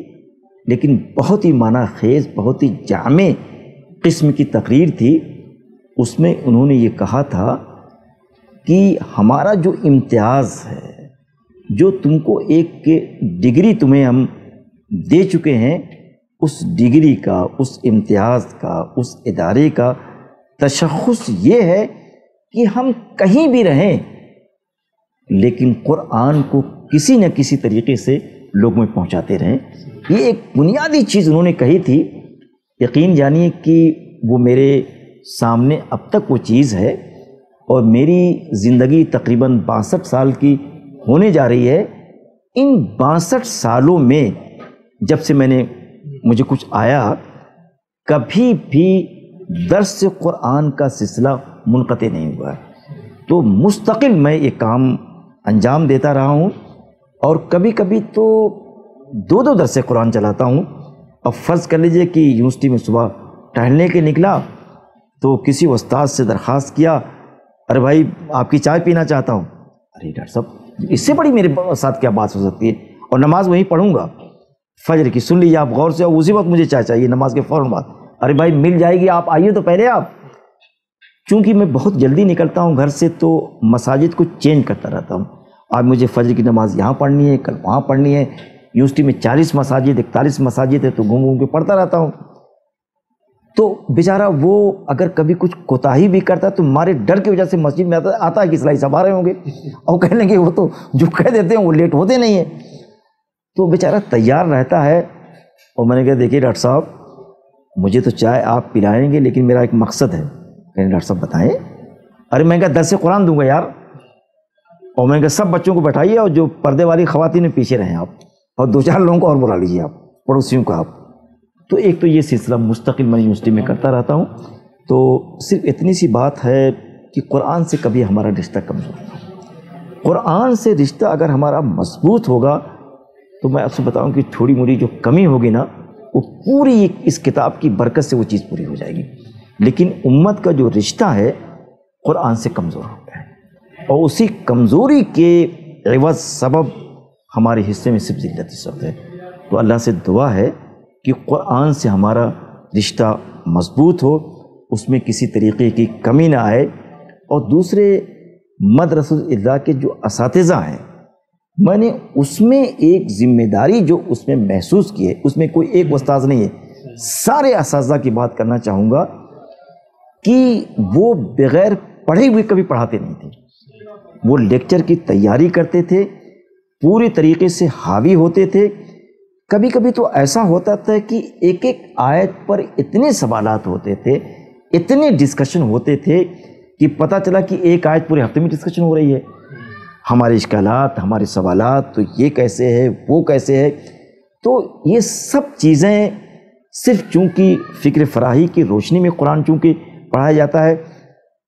لیکن بہت ہی معنی خیز، بہت ہی جامع قسم کی تقریر تھی۔ اس میں انہوں نے یہ کہا تھا کہ ہمارا جو امتیاز ہے، جو تم کو ایک ڈگری تمہیں ہم دے چکے ہیں، اس ڈگری کا، اس امتیاز کا، اس ادارے کا تشخص یہ ہے کہ ہم کہیں بھی رہیں لیکن قرآن کو کسی نہ کسی طریقے سے لوگوں میں پہنچاتے رہیں۔ یہ ایک بنیادی چیز انہوں نے کہی تھی۔ یقین جانیے کہ وہ میرے سامنے اب تک وہ چیز ہے، اور میری زندگی تقریباً 62 سال کی ہونے جا رہی ہے۔ ان 62 سالوں میں جب سے مجھے کچھ آیا، کبھی بھی درس قرآن کا سلسلہ منقطع نہیں ہوا ہے۔ تو مستقل میں یہ کام انجام دیتا رہا ہوں، اور کبھی کبھی تو 2 درس قرآن چلاتا ہوں۔ اب فرض کر لیجئے کہ یونیورسٹی میں صبح ٹہلنے کے نکلا تو کسی استاد سے درخواست کیا، ارے بھائی آپ کی چائے پینا چاہتا ہوں۔ ارے ڈاکٹر صاحب اس سے بڑی میرے ساتھ کیا بات ہو سکتی ہے، اور نماز وہیں پڑھوں گا، فجر کی سن لیجیے آپ غور سے، اور اسی وقت مجھے چائے چاہیے نماز کے فوراً بعد۔ ارے بھائی مل جائے گی، آپ آئیے تو پہلے آپ۔ چونکہ میں بہت جلدی نکلتا ہوں گھر سے، تو مساجد کو چینج کرتا رہتا ہوں۔ آج مجھے فجر کی نماز یہاں پڑھنی ہے، کل وہاں پڑھنی ہے۔ یونیورسٹی میں 40 مساجد 41 مساجد ہے، تو گھوم گھوم کے پڑھتا رہتا ہوں۔ تو بیچارہ وہ اگر کبھی کچھ کوتاہی بھی کرتا ہے تو ہمارے ڈر کی وجہ سے مسجد میں آتا ہے کہ اصلاحی صاحب آ رہے ہوں گے، اور کہنے لگے وہ تو جو کہہ دیتے ہیں وہ لیٹ ہوتے نہیں ہیں، تو بیچارہ تیار رہتا ہے۔ اور میں نے کہا دیکھیے ڈاکٹر صاحب مجھے تو چائے آپ پلائیں گے، لیکن میرا ایک مقصد ہے۔ کہنے ڈاکٹر صاحب بتائیں۔ ارے میں کہا درس قرآن دوں گا یار، اور میں نے کہا سب بچوں کو بیٹھائیے، اور جو پردے والی خواتین پیچھے رہیں آپ، اور 2-4 لوگوں کو اور بلا لیجیے آپ، پڑوسیوں کا آپ۔ تو ایک تو یہ سلسلہ مستقل میں یونیورسٹی میں کرتا رہتا ہوں۔ تو صرف اتنی سی بات ہے کہ قرآن سے کبھی ہمارا رشتہ کمزور نہیں۔ قرآن سے رشتہ اگر ہمارا مضبوط ہوگا تو میں آپ سے بتاؤں کہ تھوڑی موڑی جو کمی ہوگی نا، وہ پوری اس کتاب کی برکت سے وہ چیز پوری ہو جائے گی۔ لیکن امت کا جو رشتہ ہے قرآن سے کمزور ہو گیا ہے، اور اسی کمزوری کے عوض سبب ہمارے حصے میں صرف ذلت سب ہے۔ تو اللہ سے دعا ہے کہ قرآن سے ہمارا رشتہ مضبوط ہو، اس میں کسی طریقے کی کمی نہ آئے، اور دوسرے مدرسۃ الاصلاح کے جو اساتذہ ہیں میں نے اس میں ایک ذمہ داری جو اس میں محسوس کی ہے، اس میں کوئی ایک استاذ نہیں ہے، سارے اساتذہ کی بات کرنا چاہوں گا کہ وہ بغیر پڑھے ہوئے کبھی پڑھاتے نہیں تھے، وہ لیکچر کی تیاری کرتے تھے، پوری طریقے سے حاوی ہوتے تھے۔ کبھی کبھی تو ایسا ہوتا تھا کہ ایک ایک آیت پر اتنے سوالات ہوتے تھے، اتنے ڈسکشن ہوتے تھے کہ پتہ چلا کہ ایک آیت پورے ہفتے میں ڈسکشن ہو رہی ہے، ہمارے اشکالات، ہمارے سوالات، تو یہ کیسے ہے، وہ کیسے ہے۔ تو یہ سب چیزیں صرف چونکہ فکر فراہی کی روشنی میں قرآن چونکہ پڑھایا جاتا ہے۔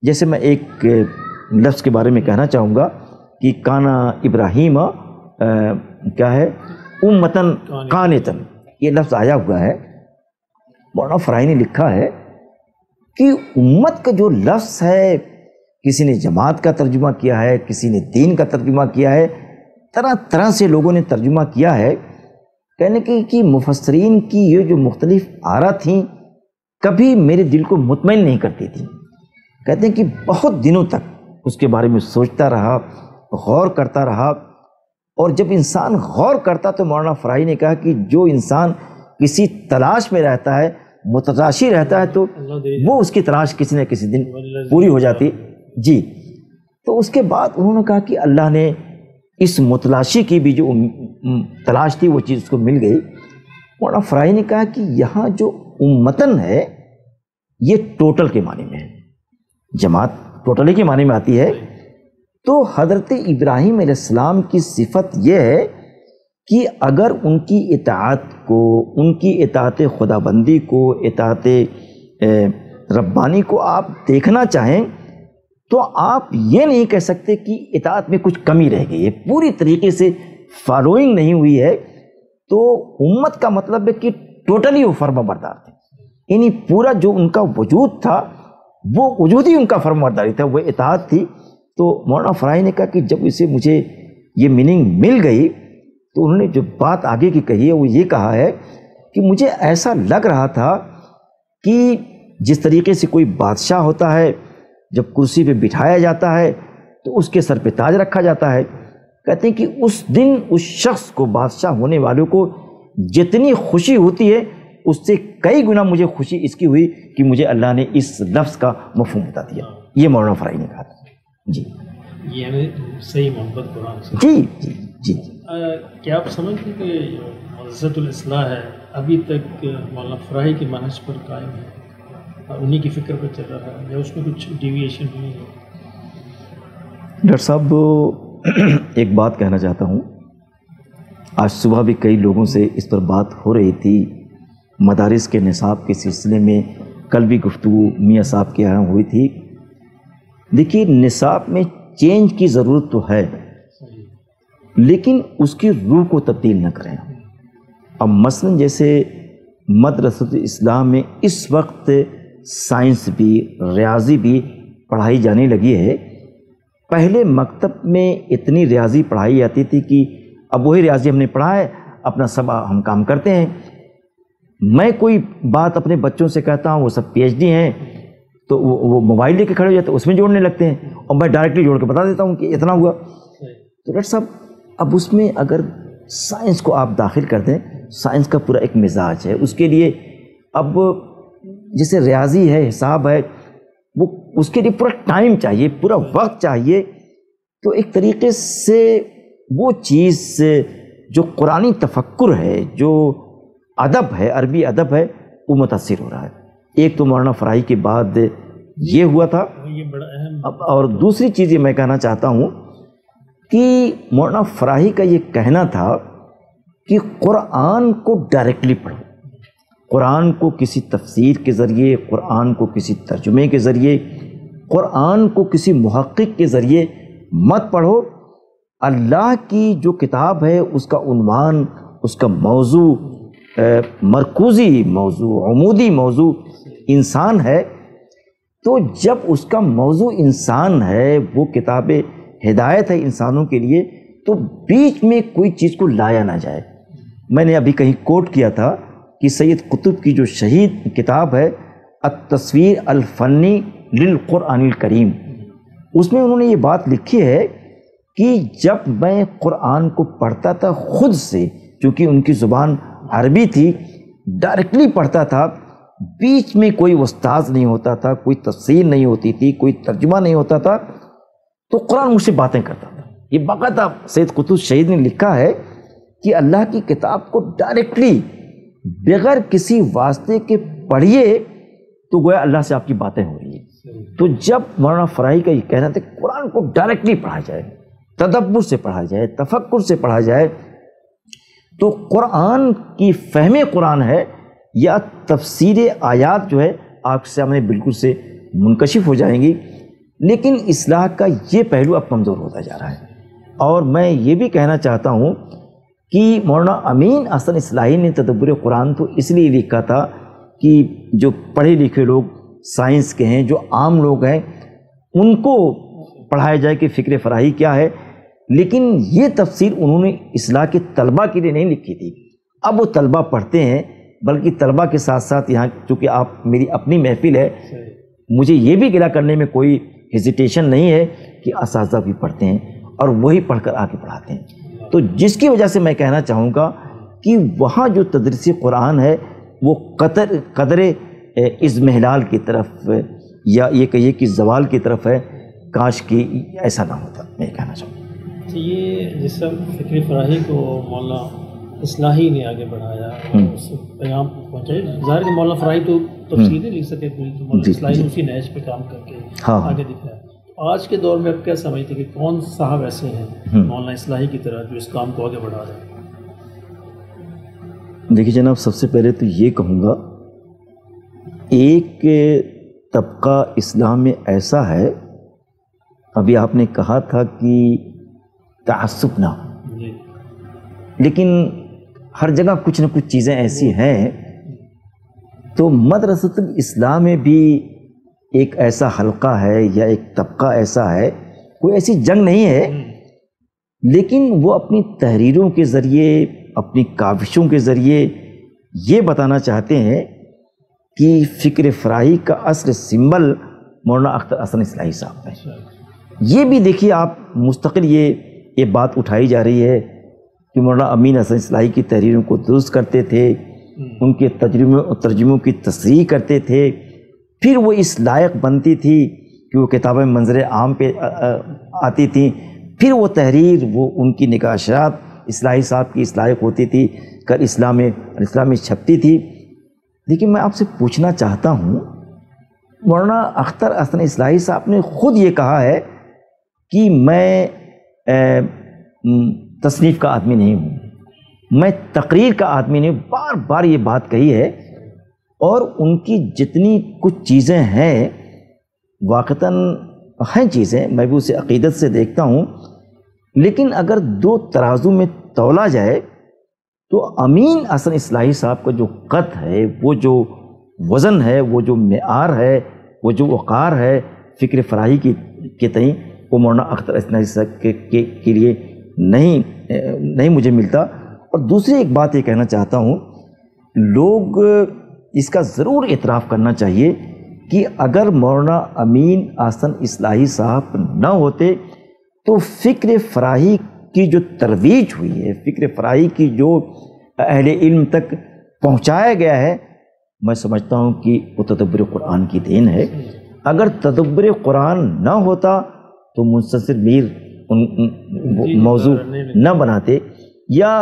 جیسے میں ایک لفظ کے بارے میں کہنا چاہوں گا کہ کانا ابراہیم کیا ہے، امتن قانتن، یہ لفظ آیا ہوا ہے، مولانا فراہی نے لکھا ہے کہ امت کا جو لفظ ہے، کسی نے جماعت کا ترجمہ کیا ہے، کسی نے دین کا ترجمہ کیا ہے، طرح طرح سے لوگوں نے ترجمہ کیا ہے۔ کہنے کہ مفسرین کی یہ جو مختلف آراء تھیں کبھی میرے دل کو مطمئن نہیں کرتی تھی۔ کہتے ہیں کہ بہت دنوں تک اس کے بارے میں سوچتا رہا، غور کرتا رہا، اور جب انسان غور کرتا تو مولانا فراہی نے کہا کہ جو انسان کسی تلاش میں رہتا ہے، متلاشی رہتا ہے، تو وہ اس کی تلاش کسی نہ کسی دن پوری ہو جاتی۔ جی، تو اس کے بعد انہوں نے کہا کہ اللہ نے اس متلاشی کی بھی جو تلاش تھی وہ چیز اس کو مل گئی۔ مولانا فراہی نے کہا کہ یہاں جو امتن ہے یہ ٹوٹل کے معنی میں ہے، جماعت ٹوٹلی کے معنی میں آتی ہے۔ تو حضرت ابراہیم علیہ السلام کی صفت یہ ہے کہ اگر ان کی اطاعت کو، ان کی اطاعت خدا بندی کو، اطاعت ربانی کو آپ دیکھنا چاہیں تو آپ یہ نہیں کہہ سکتے کہ اطاعت میں کچھ کمی رہ گئی ہے، پوری طریقے سے فالوئنگ نہیں ہوئی ہے۔ تو امت کا مطلب ہے کہ ٹوٹلی وہ فرما بردار تھے، یعنی پورا جو ان کا وجود تھا وہ وجود ہی ان کا فرما برداری تھا، وہ اطاعت تھی۔ تو مولانا فراہی نے کہا کہ جب اسے مجھے یہ میننگ مل گئی تو انہوں نے جو بات آگے کی کہی ہے وہ یہ کہا ہے کہ مجھے ایسا لگ رہا تھا کہ جس طریقے سے کوئی بادشاہ ہوتا ہے، جب کرسی پہ بٹھایا جاتا ہے تو اس کے سر پہ تاج رکھا جاتا ہے، کہتے ہیں کہ اس دن اس شخص کو، بادشاہ ہونے والوں کو جتنی خوشی ہوتی ہے اس سے کئی گنا مجھے خوشی اس کی ہوئی کہ مجھے اللہ نے اس لفظ کا مفہوم بتا دیا۔ یہ مولانا فراہی نے کہا تھا۔ جی، یعنی صحیح محبت قرآن سے۔ جی جی جی کیا آپ سمجھتے ہیں کہ مؤسسۃ الاصلاح ہے ابھی تک مولانا فراہی کے منہج پر قائم ہے اور انہی کی فکر پر چل رہا ہے، یا اس میں کچھ ڈیویشن ہوئی ہے؟ ڈاکٹر صاحب ایک بات کہنا چاہتا ہوں، آج صبح بھی کئی لوگوں سے اس پر بات ہو رہی تھی، مدارس کے نصاب کے سلسلے میں کل بھی گفتگو میاں صاحب کے یہاں ہوئی تھی۔ دیکھیے، نصاب میں چینج کی ضرورت تو ہے لیکن اس کی روح کو تبدیل نہ کریں۔ اب مثلا جیسے مدرسۃ الاسلام میں اس وقت سائنس بھی، ریاضی بھی پڑھائی جانے لگی ہے۔ پہلے مکتب میں اتنی ریاضی پڑھائی جاتی تھی کہ اب وہی ریاضی ہم نے پڑھا ہے، اپنا سب ہم کام کرتے ہیں۔ میں کوئی بات اپنے بچوں سے کہتا ہوں، وہ سب پی ایچ ڈی ہیں، تو وہ موبائل لے کے کھڑے ہو جاتے ہیں، اس میں جوڑنے لگتے ہیں، اور میں ڈائریکٹلی جوڑ کے بتا دیتا ہوں کہ اتنا ہوا۔ تو ڈاکٹر صاحب اب اس میں اگر سائنس کو آپ داخل کر دیں، سائنس کا پورا ایک مزاج ہے، اس کے لیے اب جیسے ریاضی ہے، حساب ہے، وہ اس کے لیے پورا ٹائم چاہیے، پورا وقت چاہیے۔ تو ایک طریقے سے وہ چیز جو قرآنی تفکر ہے، جو ادب ہے، عربی ادب ہے، وہ متاثر ہو رہا ہے۔ ایک تو مولانا فراہی کے بعد یہ ہوا تھا، یہ بڑا اہم۔ اور دوسری چیز یہ میں کہنا چاہتا ہوں کہ مولانا فراہی کا یہ کہنا تھا کہ قرآن کو ڈائریکٹلی پڑھو، قرآن کو کسی تفسیر کے ذریعے، قرآن کو کسی ترجمے کے ذریعے، قرآن کو کسی محقق کے ذریعے مت پڑھو۔ اللہ کی جو کتاب ہے اس کا عنوان، اس کا موضوع، مرکوزی موضوع، عمودی موضوع انسان ہے۔ تو جب اس کا موضوع انسان ہے، وہ کتاب ہدایت ہے انسانوں کے لیے، تو بیچ میں کوئی چیز کو لایا نہ جائے۔ میں نے ابھی کہیں کوٹ کیا تھا کہ سید قطب کی جو شہید کتاب ہے التصویر الفنی للقرآن الکریم، اس میں انہوں نے یہ بات لکھی ہے کہ جب میں قرآن کو پڑھتا تھا خود سے، چونکہ ان کی زبان عربی تھی، ڈائریکٹلی پڑھتا تھا، بیچ میں کوئی استاذ نہیں ہوتا تھا، کوئی تفسیر نہیں ہوتی تھی، کوئی ترجمہ نہیں ہوتا تھا، تو قرآن مجھ سے باتیں کرتا تھا۔ یہ باقاعدہ سید قطب شہید نے لکھا ہے کہ اللہ کی کتاب کو ڈائریکٹلی بغیر کسی واسطے کے پڑھیے تو گویا اللہ سے آپ کی باتیں ہو رہی ہیں۔ تو جب مولانا فراہی کا یہ کہنا تھا کہ قرآن کو ڈائریکٹلی پڑھا جائے، تدبر سے پڑھا جائے، تفکر سے پڑھا جائے، تو قرآن کی فہم قرآن ہے یا تفسیر آیات جو ہے آپ کے سامنے بالکل سے منکشف ہو جائیں گی، لیکن اصلاح کا یہ پہلو اب کمزور ہوتا جا رہا ہے۔ اور میں یہ بھی کہنا چاہتا ہوں کہ مولانا امین احسن اصلاحی نے تدبر قرآن تو اس لیے لکھا تھا کہ جو پڑھے لکھے لوگ سائنس کے ہیں، جو عام لوگ ہیں، ان کو پڑھایا جائے کہ فکر فراہی کیا ہے، لیکن یہ تفسیر انہوں نے اصلاح کے طلبہ کے لیے نہیں لکھی تھی۔ اب وہ طلبہ پڑھتے ہیں، بلکہ طلبہ کے ساتھ ساتھ یہاں چونکہ آپ میری اپنی محفل ہے، مجھے یہ بھی گلہ کرنے میں کوئی ہیزیٹیشن نہیں ہے کہ اساتذہ بھی پڑھتے ہیں اور وہی پڑھ کر آ کے پڑھاتے ہیں۔ تو جس کی وجہ سے میں کہنا چاہوں گا کہ وہاں جو تدریس قرآن ہے وہ قدر ازمہلال کی طرف یا یہ کہیے کہ زوال کی طرف ہے، کاش کہ ایسا نہ ہوتا، میں یہ کہنا چاہوں گا۔ یہ جس طرح فکر فراہی کو مولانا اصلاحی نے آگے بڑھایا، اس پیغام پہنچایا، ظاہر کہ مولانا فراہی تو تفسیر نہیں لکھ سکے پوری، تو مولانا اصلاحی نے اسی نہج پہ کام کر کے آگے دکھایا۔ آج کے دور میں اب کیا سمجھتے کہ کون صاحب ایسے ہیں مولانا اصلاحی کی طرح جو اس کام کو آگے بڑھا رہے ہیں؟ دیکھیے جناب، سب سے پہلے تو یہ کہوں گا، ایک طبقہ اسلام میں ایسا ہے، ابھی آپ نے کہا تھا کہ تعصب نہ ہو، لیکن ہر جگہ کچھ نہ کچھ چیزیں ایسی ہیں، تو مدرسۃ الاسلام میں بھی ایک ایسا حلقہ ہے یا ایک طبقہ ایسا ہے، کوئی ایسی جنگ نہیں ہے، لیکن وہ اپنی تحریروں کے ذریعے، اپنی کاوشوں کے ذریعے یہ بتانا چاہتے ہیں کہ فکر فراہی کا اصل سمبل مولانا اختر حسن اصلاحی صاحب ہے۔ یہ بھی دیکھیے آپ، مستقل یہ بات اٹھائی جا رہی ہے کہ مولانا امین احسن اصلاحی کی تحریروں کو درست کرتے تھے، ان کے ترجموں کی تصریح کرتے تھے، پھر وہ اس لائق بنتی تھی کہ وہ کتابیں منظر عام پہ آتی تھیں، پھر وہ تحریر، وہ ان کی نگاشات اصلاحی صاحب کی اس لائق ہوتی تھی، کل اسلام میں چھپتی تھی۔ لیکن میں آپ سے پوچھنا چاہتا ہوں، مولانا اختر حسن اصلاحی صاحب نے خود یہ کہا ہے کہ میں تصنیف کا آدمی نہیں ہوں، میں تقریر کا آدمی نہیں ہوں، بار بار یہ بات کہی ہے، اور ان کی جتنی کچھ چیزیں ہیں واقعتاً ہیں چیزیں، میں بھی اسے عقیدت سے دیکھتا ہوں، لیکن اگر دو ترازو میں تولا جائے تو امین حسن اصلاحی صاحب کا جو قد ہے، وہ جو وزن ہے، وہ جو معیار ہے، وہ جو وقار ہے فکر فراہی کے تئیں، وہ مولانا اختر حسن اصلاحی صاحب کے لیے نہیں مجھے ملتا۔ اور دوسری ایک بات یہ کہنا چاہتا ہوں، لوگ اس کا ضرور اعتراف کرنا چاہیے کہ اگر مولانا امین احسن اصلاحی صاحب نہ ہوتے تو فکر فراہی کی جو ترویج ہوئی ہے، فکر فراہی کی جو اہل علم تک پہنچایا گیا ہے، میں سمجھتا ہوں کہ وہ تدبر قرآن کی دین ہے۔ اگر تدبر قرآن نہ ہوتا تو منتصر میر موضوع نہ بناتے، یا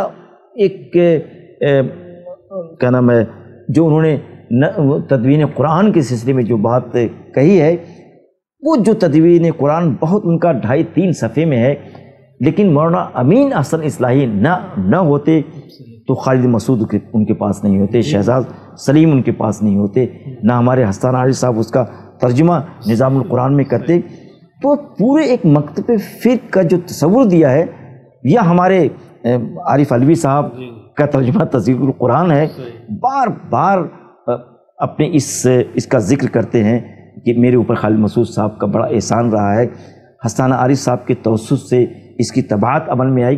ایک کیا نام ہے، جو انہوں نے تدوین قرآن کے سلسلے میں جو بات کہی ہے، وہ جو تدوین قرآن بہت ان کا 2.5-3 صفحے میں ہے، لیکن مولانا امین احسن اصلاحی نہ ہوتے تو خالد مسعود ان کے پاس نہیں ہوتے، شہزاد سلیم ان کے پاس نہیں ہوتے، نہ ہمارے حسان عارف صاحب اس کا ترجمہ نظام القرآن میں کرتے۔ تو پورے ایک مکتب فقہ کا جو تصور دیا ہے، یا ہمارے عارف علوی صاحب کا ترجمہ تذکیر القرآن ہے، بار بار اپنے اس کا ذکر کرتے ہیں کہ میرے اوپر خالد مسعود صاحب کا بڑا احسان رہا ہے، حسان عارف صاحب کے توسط سے اس کی طباعت عمل میں آئی۔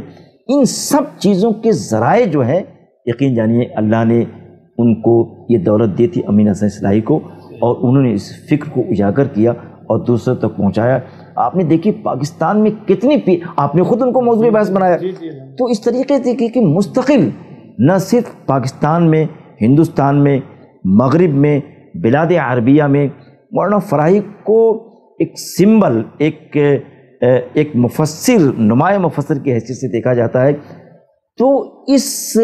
ان سب چیزوں کے ذرائع جو ہیں، یقین جانیے اللہ نے ان کو یہ دولت دی تھی امین حسن اصلاحی کو، اور انہوں نے اس فکر کو اجاگر کیا اور دوسروں تک پہنچایا۔ آپ نے دیکھی پاکستان میں کتنی آپ نے خود ان کو موضوع بحث بنایا. تو اس طریقے سے کہ مستقل نہ صرف پاکستان میں، ہندوستان میں، مغرب میں، بلاد عربیہ میں مولانا فراہی کو ایک سمبل، ایک مفسر، نمایاں مفسر کی حیثیت سے دیکھا جاتا ہے. تو اس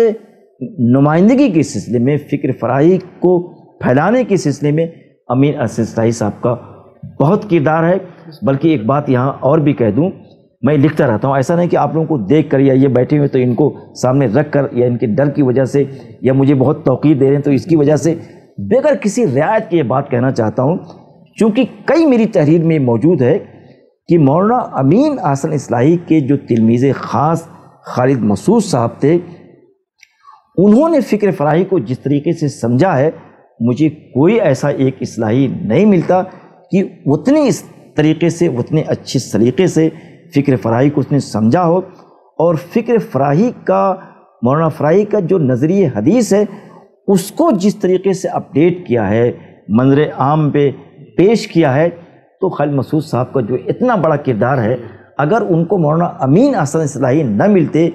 نمائندگی کے سلسلے میں، فکر فراہی کو پھیلانے کے سلسلے میں امین احسن اصلاحی صاحب کا بہت کردار ہے. بلکہ ایک بات یہاں اور بھی کہہ دوں، میں لکھتا رہتا ہوں، ایسا نہیں کہ آپ لوگوں کو دیکھ کر یا یہ بیٹھے ہوئے تو ان کو سامنے رکھ کر یا ان کے ڈر کی وجہ سے یا مجھے بہت توقیر دے رہے ہیں تو اس کی وجہ سے بغیر کسی رعایت کے یہ بات کہنا چاہتا ہوں، چونکہ کئی میری تحریر میں موجود ہے کہ مولانا امین احسن اصلاحی کے جو تلمیذ خاص خالد مسعود صاحب تھے، انہوں نے فکر فراہی کو جس طریقے سے سمجھا ہے، مجھے کوئی ایسا ایک اصلاحی نہیں ملتا کہ اتنے اس طریقے سے، اتنے اچھے سلیقے سے فکر فراہی کو اس نے سمجھا ہو. اور فکر فراہی کا، مولانا فراہی کا جو نظریہ حدیث ہے اس کو جس طریقے سے اپڈیٹ کیا ہے، منظر عام پہ پیش کیا ہے، تو خالد مسعود صاحب کا جو اتنا بڑا کردار ہے، اگر ان کو مولانا امین احسن اصلاحی نہ ملتے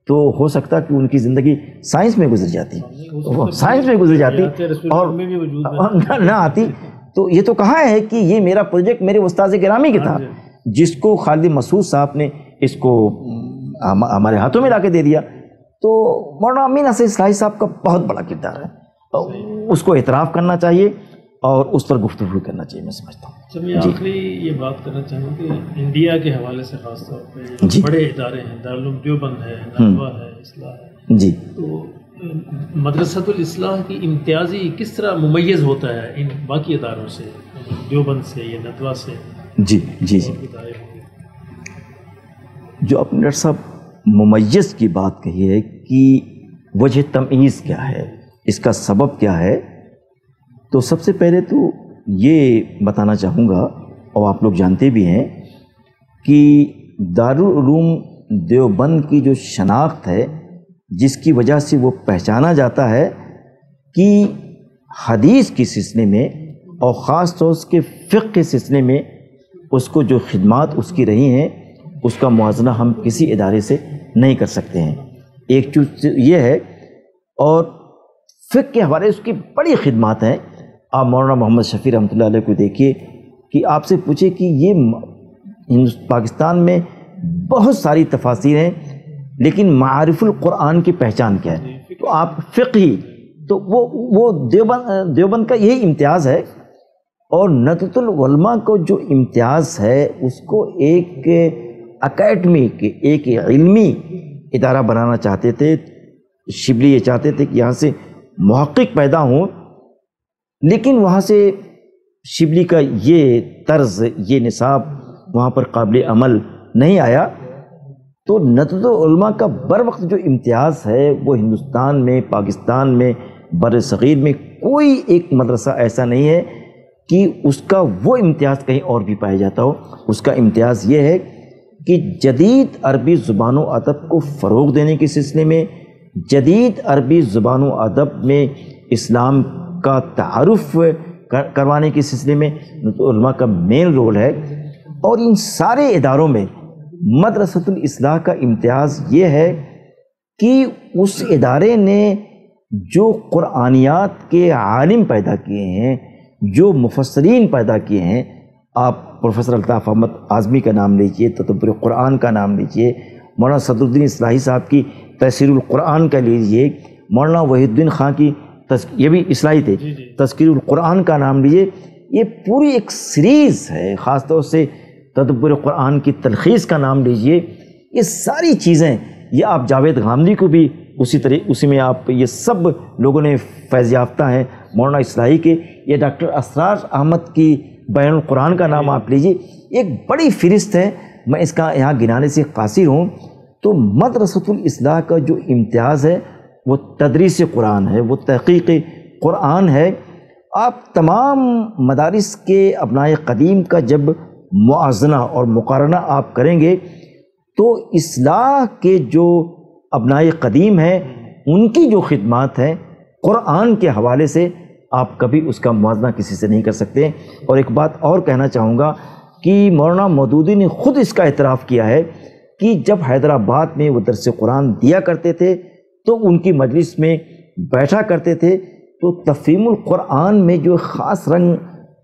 تو ہو سکتا کہ ان کی زندگی سائنس میں گزر جاتی، اور نہ آتی. تو یہ تو کہا ہے کہ یہ میرا پروجیکٹ میرے استاذ گرامی کے تھا، جس کو خالد مسعود صاحب نے اس کو ہمارے ہاتھوں میں لا کے دے دیا. تو مولانا امین احسن اصلاحی صاحب کا بہت بڑا کردار ہے، اس کو اعتراف کرنا چاہیے اور اس پر گفتگو کرنا چاہیے، میں سمجھتا ہوں. میں آخری یہ بات کرنا چاہوں کہ انڈیا کے حوالے سے خاص طور پہ بڑے ادارے ہیں، دارالعلوم دیوبند ہے، ندوہ ہے، اصلاح ہے، جی، تو مدرسۃ الاصلاح کی امتیازی کس طرح ممیز ہوتا ہے ان باقی اداروں سے، دیوبند سے یا ندوہ سے؟ جی جی جی، جو آپ نے ڈاکٹر صاحب ممیز کی بات کہی ہے کہ وجہ تمیز کیا ہے، اس کا سبب کیا ہے، تو سب سے پہلے تو یہ بتانا چاہوں گا، اور آپ لوگ جانتے بھی ہیں کہ دارالعلوم دیوبند کی جو شناخت ہے، جس کی وجہ سے وہ پہچانا جاتا ہے کہ حدیث کے سلسلے میں اور خاص طور سے فقہ کے سلسلے میں اس کو جو خدمات اس کی رہی ہیں، اس کا موازنہ ہم کسی ادارے سے نہیں کر سکتے ہیں. ایک چیز یہ ہے، اور فقہ کے حوالے سے اس کی بڑی خدمات ہیں. آپ مولانا محمد شفیع رحمۃ اللہ علیہ کو دیکھیے کہ آپ سے پوچھے کہ یہ پاکستان میں بہت ساری تفاسیر ہیں، لیکن معارف القرآن کی پہچان کیا ہے؟ تو آپ فقہی، تو وہ دیوبند کا یہی امتیاز ہے. اور ندوۃ العلماء کو جو امتیاز ہے، اس کو ایک اکیڈمک، ایک علمی ادارہ بنانا چاہتے تھے. شبلی یہ چاہتے تھے کہ یہاں سے محقق پیدا ہوں، لیکن وہاں سے شبلی کا یہ طرز، یہ نصاب وہاں پر قابل عمل نہیں آیا. تو ندوۃ العلماء کا بر وقت جو امتیاز ہے، وہ ہندوستان میں، پاکستان میں، بر صغیر میں کوئی ایک مدرسہ ایسا نہیں ہے کہ اس کا وہ امتیاز کہیں اور بھی پایا جاتا ہو. اس کا امتیاز یہ ہے کہ جدید عربی زبان و ادب کو فروغ دینے کے سلسلے میں، جدید عربی زبان و ادب میں اسلام کا تعارف کروانے کے سلسلے میں علماء کا مین رول ہے. اور ان سارے اداروں میں مدرسۃ الاصلاح کا امتیاز یہ ہے کہ اس ادارے نے جو قرآنیات کے عالم پیدا کیے ہیں، جو مفسرین پیدا کیے ہیں، آپ پروفیسر الطاف احمد اعظمی کا نام لیجئے، تدبر قرآن کا نام لیجئے، مولانا صدر الدین اصلاحی صاحب کی تفسیر القرآن کا لیجئے، مولانا وحید الدین خان کی یہ بھی اصلاحی تھے، تذکیر القرآن کا نام لیجئے. یہ پوری ایک سیریز ہے، خاص طور سے تدبر قرآن کی تلخیص کا نام لیجئے. یہ ساری چیزیں، یہ آپ جاوید غامدی کو بھی اسی میں آپ، یہ سب لوگوں نے فیض یافتہ ہیں مولانا اصلاحی کے. یہ ڈاکٹر اسرار احمد کی بیان القرآن کا نام آپ لیجئے. ایک بڑی فہرست ہے، میں اس کا یہاں گنانے سے قاصر ہوں. تو مدرسۃ الاصلاح کا جو امتیاز ہے وہ تدریس قرآن ہے، وہ تحقیق قرآن ہے. آپ تمام مدارس کے ابنائے قدیم کا جب موازنہ اور مقارنہ آپ کریں گے تو اصلاح کے جو ابنائے قدیم ہیں ان کی جو خدمات ہیں قرآن کے حوالے سے، آپ کبھی اس کا موازنہ کسی سے نہیں کر سکتے. اور ایک بات اور کہنا چاہوں گا کہ مولانا مودودی نے خود اس کا اعتراف کیا ہے کہ جب حیدرآباد میں وہ درس قرآن دیا کرتے تھے تو ان کی مجلس میں بیٹھا کرتے تھے تو تفہیم القرآن میں جو خاص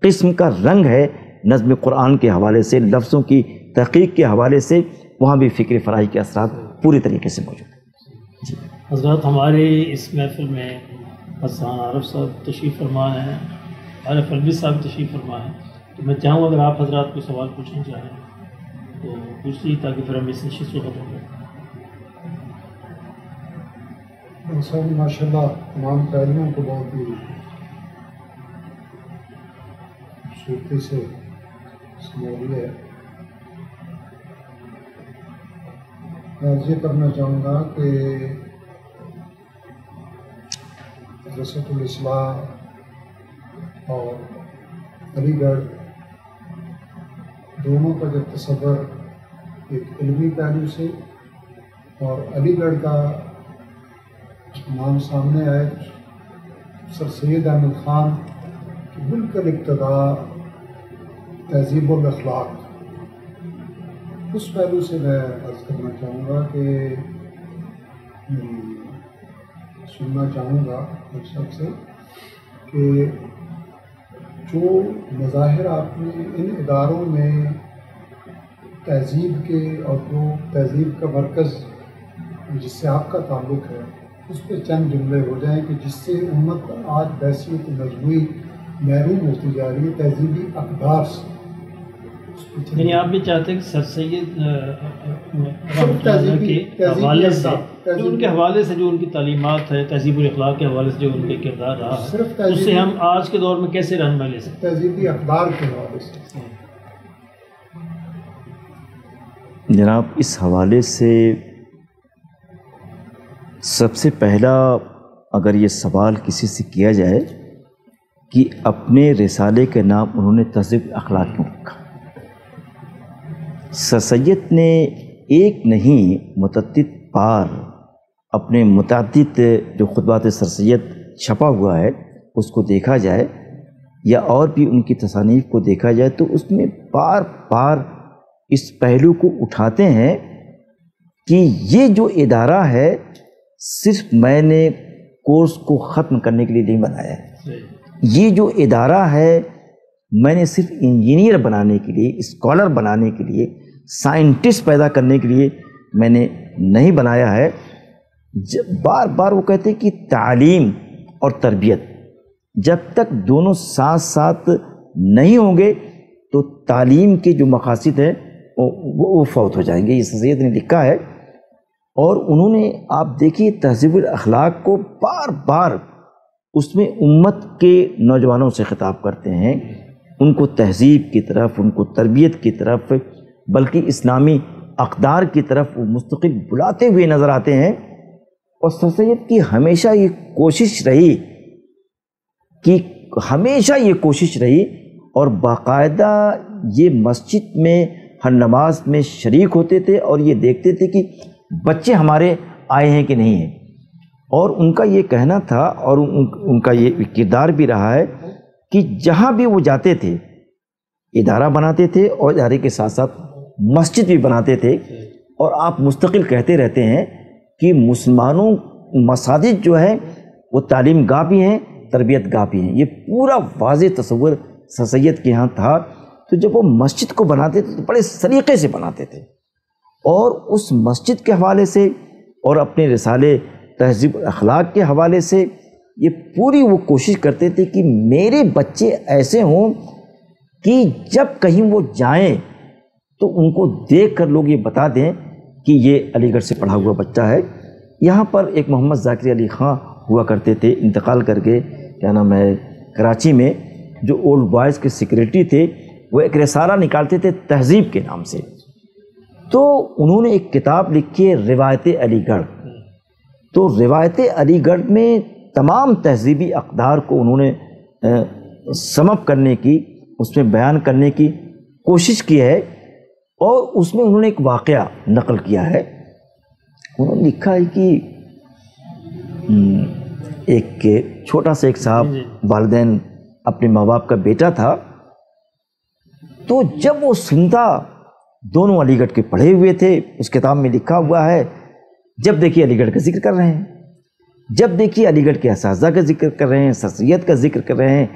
قسم کا رنگ ہے نظم قرآن کے حوالے سے، لفظوں کی تحقیق کے حوالے سے، وہاں بھی فکر فراہی کے اثرات پوری طریقے سے موجود ہیں۔ جی حضرات، ہمارے اس محفل میں حسان عارف صاحب تشریف فرما ہیں، عارف الوی صاحب تشریف فرما ہیں، تو میں چاہوں اگر آپ حضرات کوئی سوال پوچھنا چاہیں تو پوچھیے تاکہ پھر ہم اس نشست کو ختم کریں۔ ماشاء اللہ تمام پہلوؤں کو بہت ہی خوبصورتی سے سمجھ ہے۔ میں یہ کرنا چاہوں گا کہ رسط الاصلاح اور علی گڑھ دونوں کا جو تصور ایک علمی پہلو سے اور علی گڑھ کا نام سامنے آئے سر سید احمد خان کی بالکل ابتدا تہذیب الاخلاق، اس پہلو سے میں عرض کرنا چاہوں گا کہ سننا چاہوں گا ایک شخص سے کہ جو مظاہر آپ نے ان اداروں میں تہذیب کے اور جو تہذیب کا مرکز جس سے آپ کا تعلق ہے اس پہ چند جملے ہو جائیں کہ جس سے امت آج بحثیت مجموعی محروم ہوتی جا رہی ہے تہذیبی اقدار سے۔ یعنی آپ بھی چاہتے ہیں کہ سر سید رحمۃ اللہ کے حوالے سے جو ان کے حوالے سے جو ان کی تعلیمات ہے، تہذیب الاخلاق کے حوالے سے جو ان کے کردار رہا ہے، اس سے ہم آج کے دور میں کیسے رہنمائی لے سکتے ہیں؟ تہذیبی اقدار کے حوالے سے جناب، اس حوالے سے سب سے پہلا اگر یہ سوال کسی سے کیا جائے کہ اپنے رسالے کے نام انہوں نے تہذیب اخلاق کیوں رکھا، سر سید نے ایک نہیں متعدد بار اپنے متعدد جو خطبات سر سید چھپا ہوا ہے اس کو دیکھا جائے یا اور بھی ان کی تصانیف کو دیکھا جائے تو اس میں بار بار اس پہلو کو اٹھاتے ہیں کہ یہ جو ادارہ ہے صرف میں نے کورس کو ختم کرنے کے لیے نہیں بنایا ہے، یہ جو ادارہ ہے میں نے صرف انجینئر بنانے کے لیے، اسکالر بنانے کے لیے، سائنٹسٹ پیدا کرنے کے لیے میں نے نہیں بنایا ہے۔ بار بار وہ کہتے ہیں کہ تعلیم اور تربیت جب تک دونوں ساتھ ساتھ نہیں ہوں گے تو تعلیم کے جو مقاصد ہیں وہ فوت ہو جائیں گے، یہ سید نے لکھا ہے۔ اور انہوں نے آپ دیکھیے تہذیب الاخلاق کو بار بار اس میں امت کے نوجوانوں سے خطاب کرتے ہیں، ان کو تہذیب کی طرف، ان کو تربیت کی طرف، بلکہ اسلامی اقدار کی طرف وہ مستقل بلاتے ہوئے نظر آتے ہیں۔ اور سر سید کی ہمیشہ یہ کوشش رہی اور باقاعدہ یہ مسجد میں ہر نماز میں شریک ہوتے تھے اور یہ دیکھتے تھے کہ بچے ہمارے آئے ہیں کہ نہیں ہیں، اور ان کا یہ کہنا تھا اور ان کا یہ کردار بھی رہا ہے کہ جہاں بھی وہ جاتے تھے ادارہ بناتے تھے اور ادارے کے ساتھ ساتھ مسجد بھی بناتے تھے۔ اور آپ مستقل کہتے رہتے ہیں کہ مسلمانوں مساجد جو ہے وہ تعلیم گاہ بھی ہیں، تربیت گاہ بھی ہیں، یہ پورا واضح تصور سر سید کے یہاں تھا۔ تو جب وہ مسجد کو بناتے تھے تو بڑے سلیقے سے بناتے تھے، اور اس مسجد کے حوالے سے اور اپنے رسالے تہذیب اخلاق کے حوالے سے یہ پوری وہ کوشش کرتے تھے کہ میرے بچے ایسے ہوں کہ جب کہیں وہ جائیں تو ان کو دیکھ کر لوگ یہ بتا دیں کہ یہ علی گڑھ سے پڑھا ہوا بچہ ہے۔ یہاں پر ایک محمد ذاکر علی خان ہوا کرتے تھے، انتقال کر کے کیا نام ہے کراچی میں، جو اولڈ بوائز کے سیکریٹری تھے، وہ ایک رسالہ نکالتے تھے تہذیب کے نام سے۔ تو انہوں نے ایک کتاب لکھی ہے روایت علی گڑھ، تو روایت علی گڑھ میں تمام تہذیبی اقدار کو انہوں نے سم اپ کرنے کی، اس میں بیان کرنے کی کوشش کی ہے، اور اس میں انہوں نے ایک واقعہ نقل کیا ہے۔ انہوں نے لکھا ہے کہ ایک چھوٹا سا ایک صاحب والدین اپنے ماں باپ کا بیٹا تھا، تو تو جب وہ سنتا، دونوں علی گڑھ کے پڑھے ہوئے تھے، اس کتاب میں لکھا ہوا ہے، جب دیکھیے علی گڑھ کا ذکر کر رہے ہیں، جب دیکھیے علی گڑھ کے اساتذہ کا ذکر کر رہے ہیں، سر سید کا ذکر کر رہے ہیں،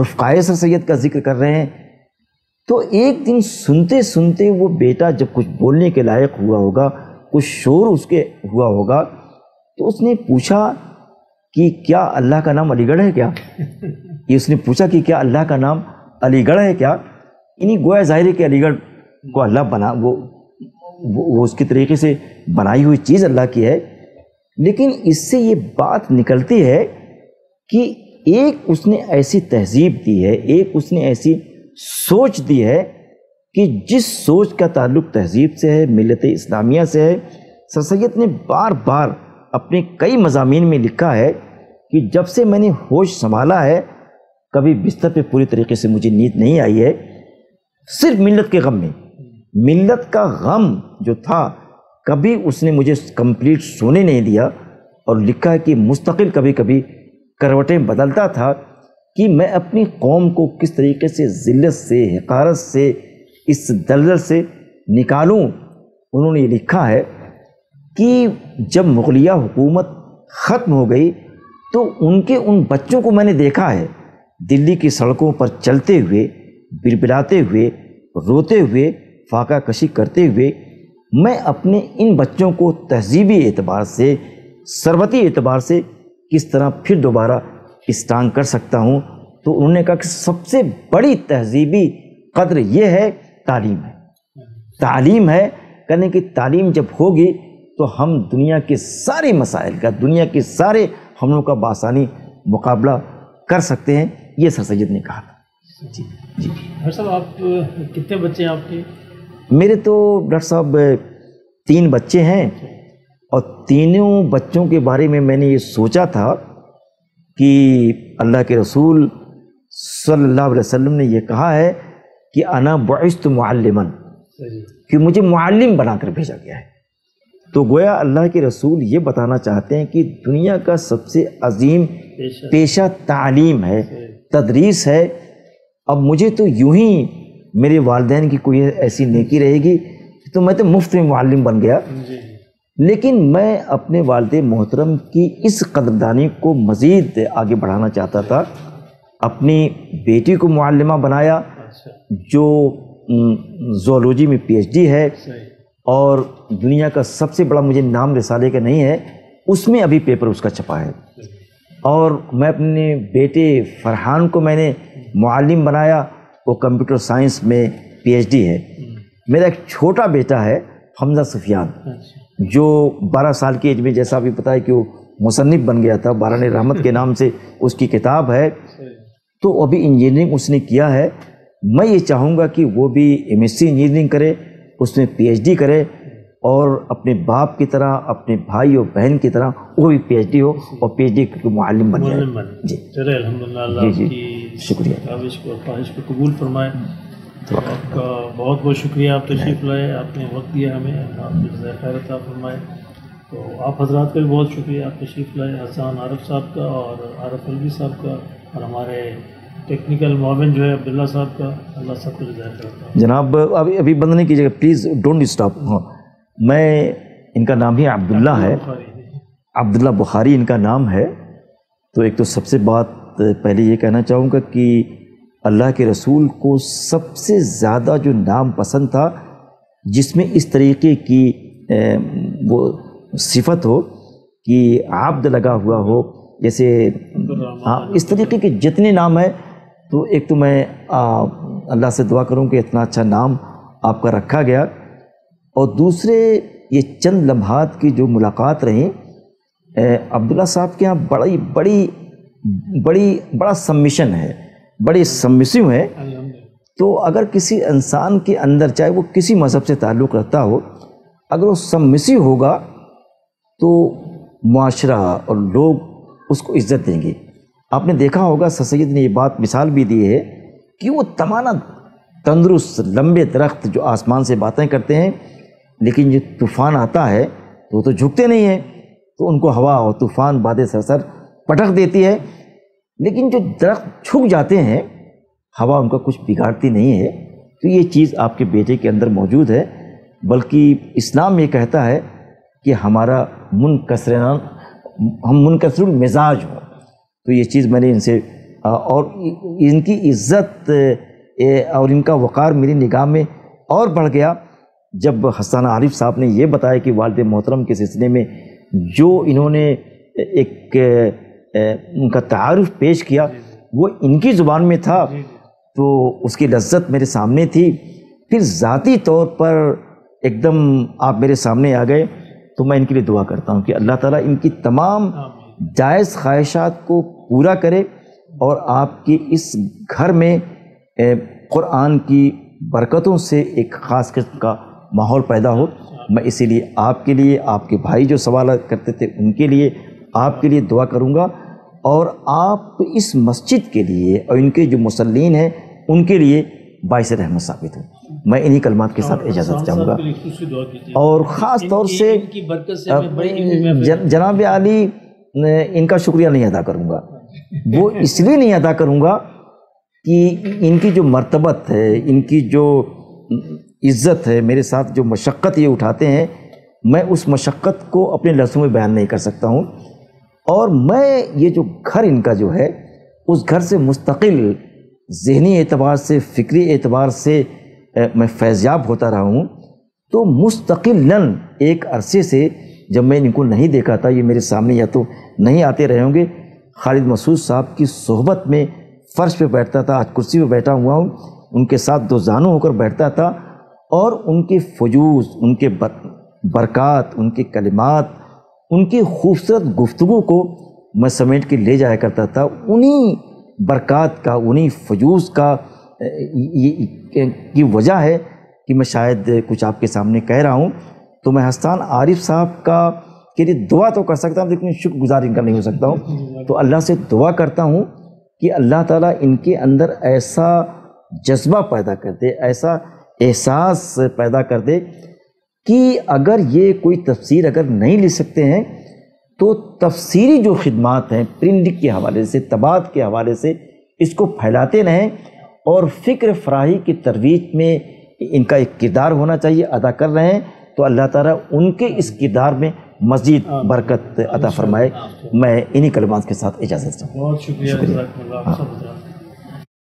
رفقائے سر سید کا ذکر کر رہے ہیں، تو ایک دن سنتے سنتے وہ بیٹا جب کچھ بولنے کے لائق ہوا ہوگا، کچھ شور اس کے ہوا ہوگا، تو اس نے پوچھا کہ کیا اللہ کا نام علی گڑھ ہے کیا؟ یہ اس نے پوچھا کہ کیا اللہ کا نام علی گڑھ ہے کیا؟ یعنی گویا ظاہر ہے کہ علی گڑھ کو اللہ بنا، وہ اس کے طریقے سے بنائی ہوئی چیز اللہ کی ہے، لیکن اس سے یہ بات نکلتی ہے کہ ایک اس نے ایسی تہذیب دی ہے، ایک اس نے ایسی سوچ دی ہے کہ جس سوچ کا تعلق تہذیب سے ہے، ملت اسلامیہ سے ہے۔ سر سید نے بار بار اپنے کئی مضامین میں لکھا ہے کہ جب سے میں نے ہوش سنبھالا ہے، کبھی بستر پہ پوری طریقے سے مجھے نیند نہیں آئی ہے، صرف ملت کے غم میں، ملت کا غم جو تھا کبھی اس نے مجھے کمپلیٹ سونے نہیں دیا، اور لکھا ہے کہ مستقل کبھی کبھی کروٹیں بدلتا تھا کہ میں اپنی قوم کو کس طریقے سے ذلت سے، حقارت سے، اس دلدل سے نکالوں۔ انہوں نے یہ لکھا ہے کہ جب مغلیہ حکومت ختم ہو گئی تو ان بچوں کو میں نے دیکھا ہے دلی کی سڑکوں پر چلتے ہوئے، بلبلاتے ہوئے، روتے ہوئے، فاقہ کشی کرتے ہوئے۔ میں اپنے ان بچوں کو تہذیبی اعتبار سے، ثروتی اعتبار سے کس طرح پھر دوبارہ اسٹرانگ کر سکتا ہوں۔ تو انہوں نے کہا کہ سب سے بڑی تہذیبی قدر یہ ہے تعلیم ہے، تعلیم ہے، کرنے کی تعلیم جب ہوگی تو ہم دنیا کے سارے مسائل کا، دنیا کے سارے حملوں کا بآسانی مقابلہ کر سکتے ہیں، یہ سر سید نے کہا تھا۔ جی جی ڈاکٹر صاحب، آپ کتنے بچے ہیں آپ کے؟ میرے تو ڈاکٹر صاحب 3 بچے ہیں، اور تینوں بچوں کے بارے میں نے یہ سوچا تھا کہ اللہ کے رسول صلی اللہ علیہ وسلم نے یہ کہا ہے کہ انا بعثت معلما، کہ مجھے معلم بنا کر بھیجا گیا ہے۔ تو گویا اللہ کے رسول یہ بتانا چاہتے ہیں کہ دنیا کا سب سے عظیم پیشہ تعلیم ہے، تدریس ہے۔ اب مجھے تو یوں ہی میرے والدین کی کوئی ایسی نیکی رہے گی تو میں تو مفت میں معلم بن گیا، لیکن میں اپنے والد محترم کی اس قدردانی کو مزید آگے بڑھانا چاہتا تھا۔ اپنی بیٹی کو معلمہ بنایا جو زوالوجی میں PhD ہے، اور دنیا کا سب سے بڑا مجھے نام رسالے کا نہیں ہے، اس میں ابھی پیپر اس کا چھپا ہے۔ اور میں اپنے بیٹے فرحان کو میں نے معلم بنایا، وہ کمپیوٹر سائنس میں PhD ہے۔ میرا ایک چھوٹا بیٹا ہے حمزہ سفیان، جو 12 سال کی ایج میں، جیسا ابھی پتہ ہے کہ وہ مصنف بن گیا تھا، باران رحمت کے نام سے اس کی کتاب ہے، تو ابھی انجینئرنگ اس نے کیا ہے۔ میں یہ چاہوں گا کہ وہ بھی MSc انجینئرنگ کرے، اس میں PhD کرے، اور اپنے باپ کی طرح، اپنے بھائی اور بہن کی طرح وہ بھی PhD ہو، اور PhD کے معلم بن جائے۔ جی چلے الحمدللہ، اللہ آپ کی شکریہ، کاوش کو، خواہش کو قبول فرمائے۔ آپ کا بہت بہت شکریہ، آپ تشریف لائے، آپ نے وقت دیا ہمیں، آپ کو جزائے خیر عطا فرمائے۔ تو آپ حضرات کا بھی بہت شکریہ، آپ تشریف لائے، حسان عارف صاحب کا اور عارف الوی صاحب کا، اور ہمارے ٹیکنیکل معاون جو ہے عبداللہ صاحب کا، اللہ سب کو جزائے خیر عطا۔ جناب ابھی بند نہیں کیجیے گا پلیز، ڈونٹ اسٹاپ۔ ہاں، میں ان کا نام ہی عبداللہ ہے، عبداللہ بخاری ان کا نام ہے۔ تو ایک تو سب سے بات پہلے یہ کہنا چاہوں گا کہ اللہ کے رسول کو سب سے زیادہ جو نام پسند تھا جس میں اس طریقے کی وہ صفت ہو کہ عبد لگا ہوا ہو، جیسے اس طریقے کے جتنے نام ہیں، تو ایک تو میں اللہ سے دعا کروں کہ اتنا اچھا نام آپ کا رکھا گیا، اور دوسرے یہ چند لمحات کی جو ملاقات رہیں عبداللہ صاحب کے یہاں بڑا سبمیشن ہے، بڑے سبمسو ہیں۔ تو اگر کسی انسان کے اندر، چاہے وہ کسی مذہب سے تعلق رکھتا ہو، اگر وہ سبمسو ہوگا تو معاشرہ اور لوگ اس کو عزت دیں گے۔ آپ نے دیکھا ہوگا سر سید نے یہ بات مثال بھی دی ہے کہ وہ تمانا تندرست لمبے درخت جو آسمان سے باتیں کرتے ہیں، لیکن جو طوفان آتا ہے تو وہ تو جھکتے نہیں ہیں، تو ان کو ہوا اور طوفان باد سرسر پٹک دیتی ہے، لیکن جو درخت جھک جاتے ہیں ہوا ان کا کچھ بگاڑتی نہیں ہے۔ تو یہ چیز آپ کے بیٹے کے اندر موجود ہے، بلکہ اسلام یہ کہتا ہے کہ ہمارا ہم منکسر المزاج ہوں. تو یہ چیز میں نے ان سے اور ان کی عزت اور ان کا وقار میری نگاہ میں اور بڑھ گیا جب حسان عارف صاحب نے یہ بتایا کہ والد محترم کے سلسلے میں جو انہوں نے ایک ان کا تعارف پیش کیا وہ ان کی زبان میں تھا، تو اس کی لذت میرے سامنے تھی. پھر ذاتی طور پر ایک دم آپ میرے سامنے آ گئے، تو میں ان کے لیے دعا کرتا ہوں کہ اللہ تعالیٰ ان کی تمام جائز خواہشات کو پورا کرے اور آپ کی اس گھر میں قرآن کی برکتوں سے ایک خاص قسم کا ماحول پیدا ہو. میں اسی لیے آپ کے لیے، آپ کے بھائی جو سوالات کرتے تھے ان کے لیے، آپ کے لیے دعا کروں گا، اور آپ اس مسجد کے لیے اور ان کے جو مصلین ہیں ان کے لیے باعث رحمت ثابت ہوں. میں انہی کلمات کے ساتھ اجازت چاہوں گا، اور خاص طور سے جناب عالی ان کا شکریہ نہیں ادا کروں گا. وہ اس لیے نہیں ادا کروں گا کہ ان کی جو مرتبت ہے، ان کی جو عزت ہے، میرے ساتھ جو مشقت یہ اٹھاتے ہیں، میں اس مشقت کو اپنے لفظوں میں بیان نہیں کر سکتا ہوں. اور میں یہ جو گھر ان کا جو ہے، اس گھر سے مستقل ذہنی اعتبار سے، فکری اعتبار سے میں فیضیاب ہوتا رہا ہوں. تو مستقلاً ایک عرصے سے جب میں ان کو نہیں دیکھا تھا، یہ میرے سامنے یا تو نہیں آتے رہے ہوں گے، خالد مسعود صاحب کی صحبت میں فرش پہ بیٹھتا تھا، آج کرسی پہ بیٹھا ہوا ہوں، ان کے ساتھ دو زانو ہو کر بیٹھتا تھا، اور ان کے فجوز، ان کے برکات، ان کے کلمات، ان کی خوبصورت گفتگو کو میں سمیٹ کے لے جایا کرتا تھا. انہی برکات کا، انہی فجوز کا کی وجہ ہے کہ میں شاید کچھ آپ کے سامنے کہہ رہا ہوں. تو میں حسان عارف صاحب کا کے لیے دعا تو کر سکتا ہوں، لیکن شکر گزار ان کا نہیں ہو سکتا ہوں. تو اللہ سے دعا کرتا ہوں کہ اللہ تعالیٰ ان کے اندر ایسا جذبہ پیدا کر دے، ایسا احساس پیدا کر دے کہ اگر یہ کوئی تفسیر اگر نہیں لکھ سکتے ہیں تو تفسیری جو خدمات ہیں پرنٹ کے حوالے سے، طباعت کے حوالے سے، اس کو پھیلاتے رہیں. اور فکر فراہی کی ترویج میں ان کا ایک کردار ہونا چاہیے، ادا کر رہے ہیں. تو اللہ تعالیٰ ان کے اس کردار میں مزید برکت عطا فرمائے. میں انہی کلمات کے ساتھ اجازت چاہوں. بہت شکریہ.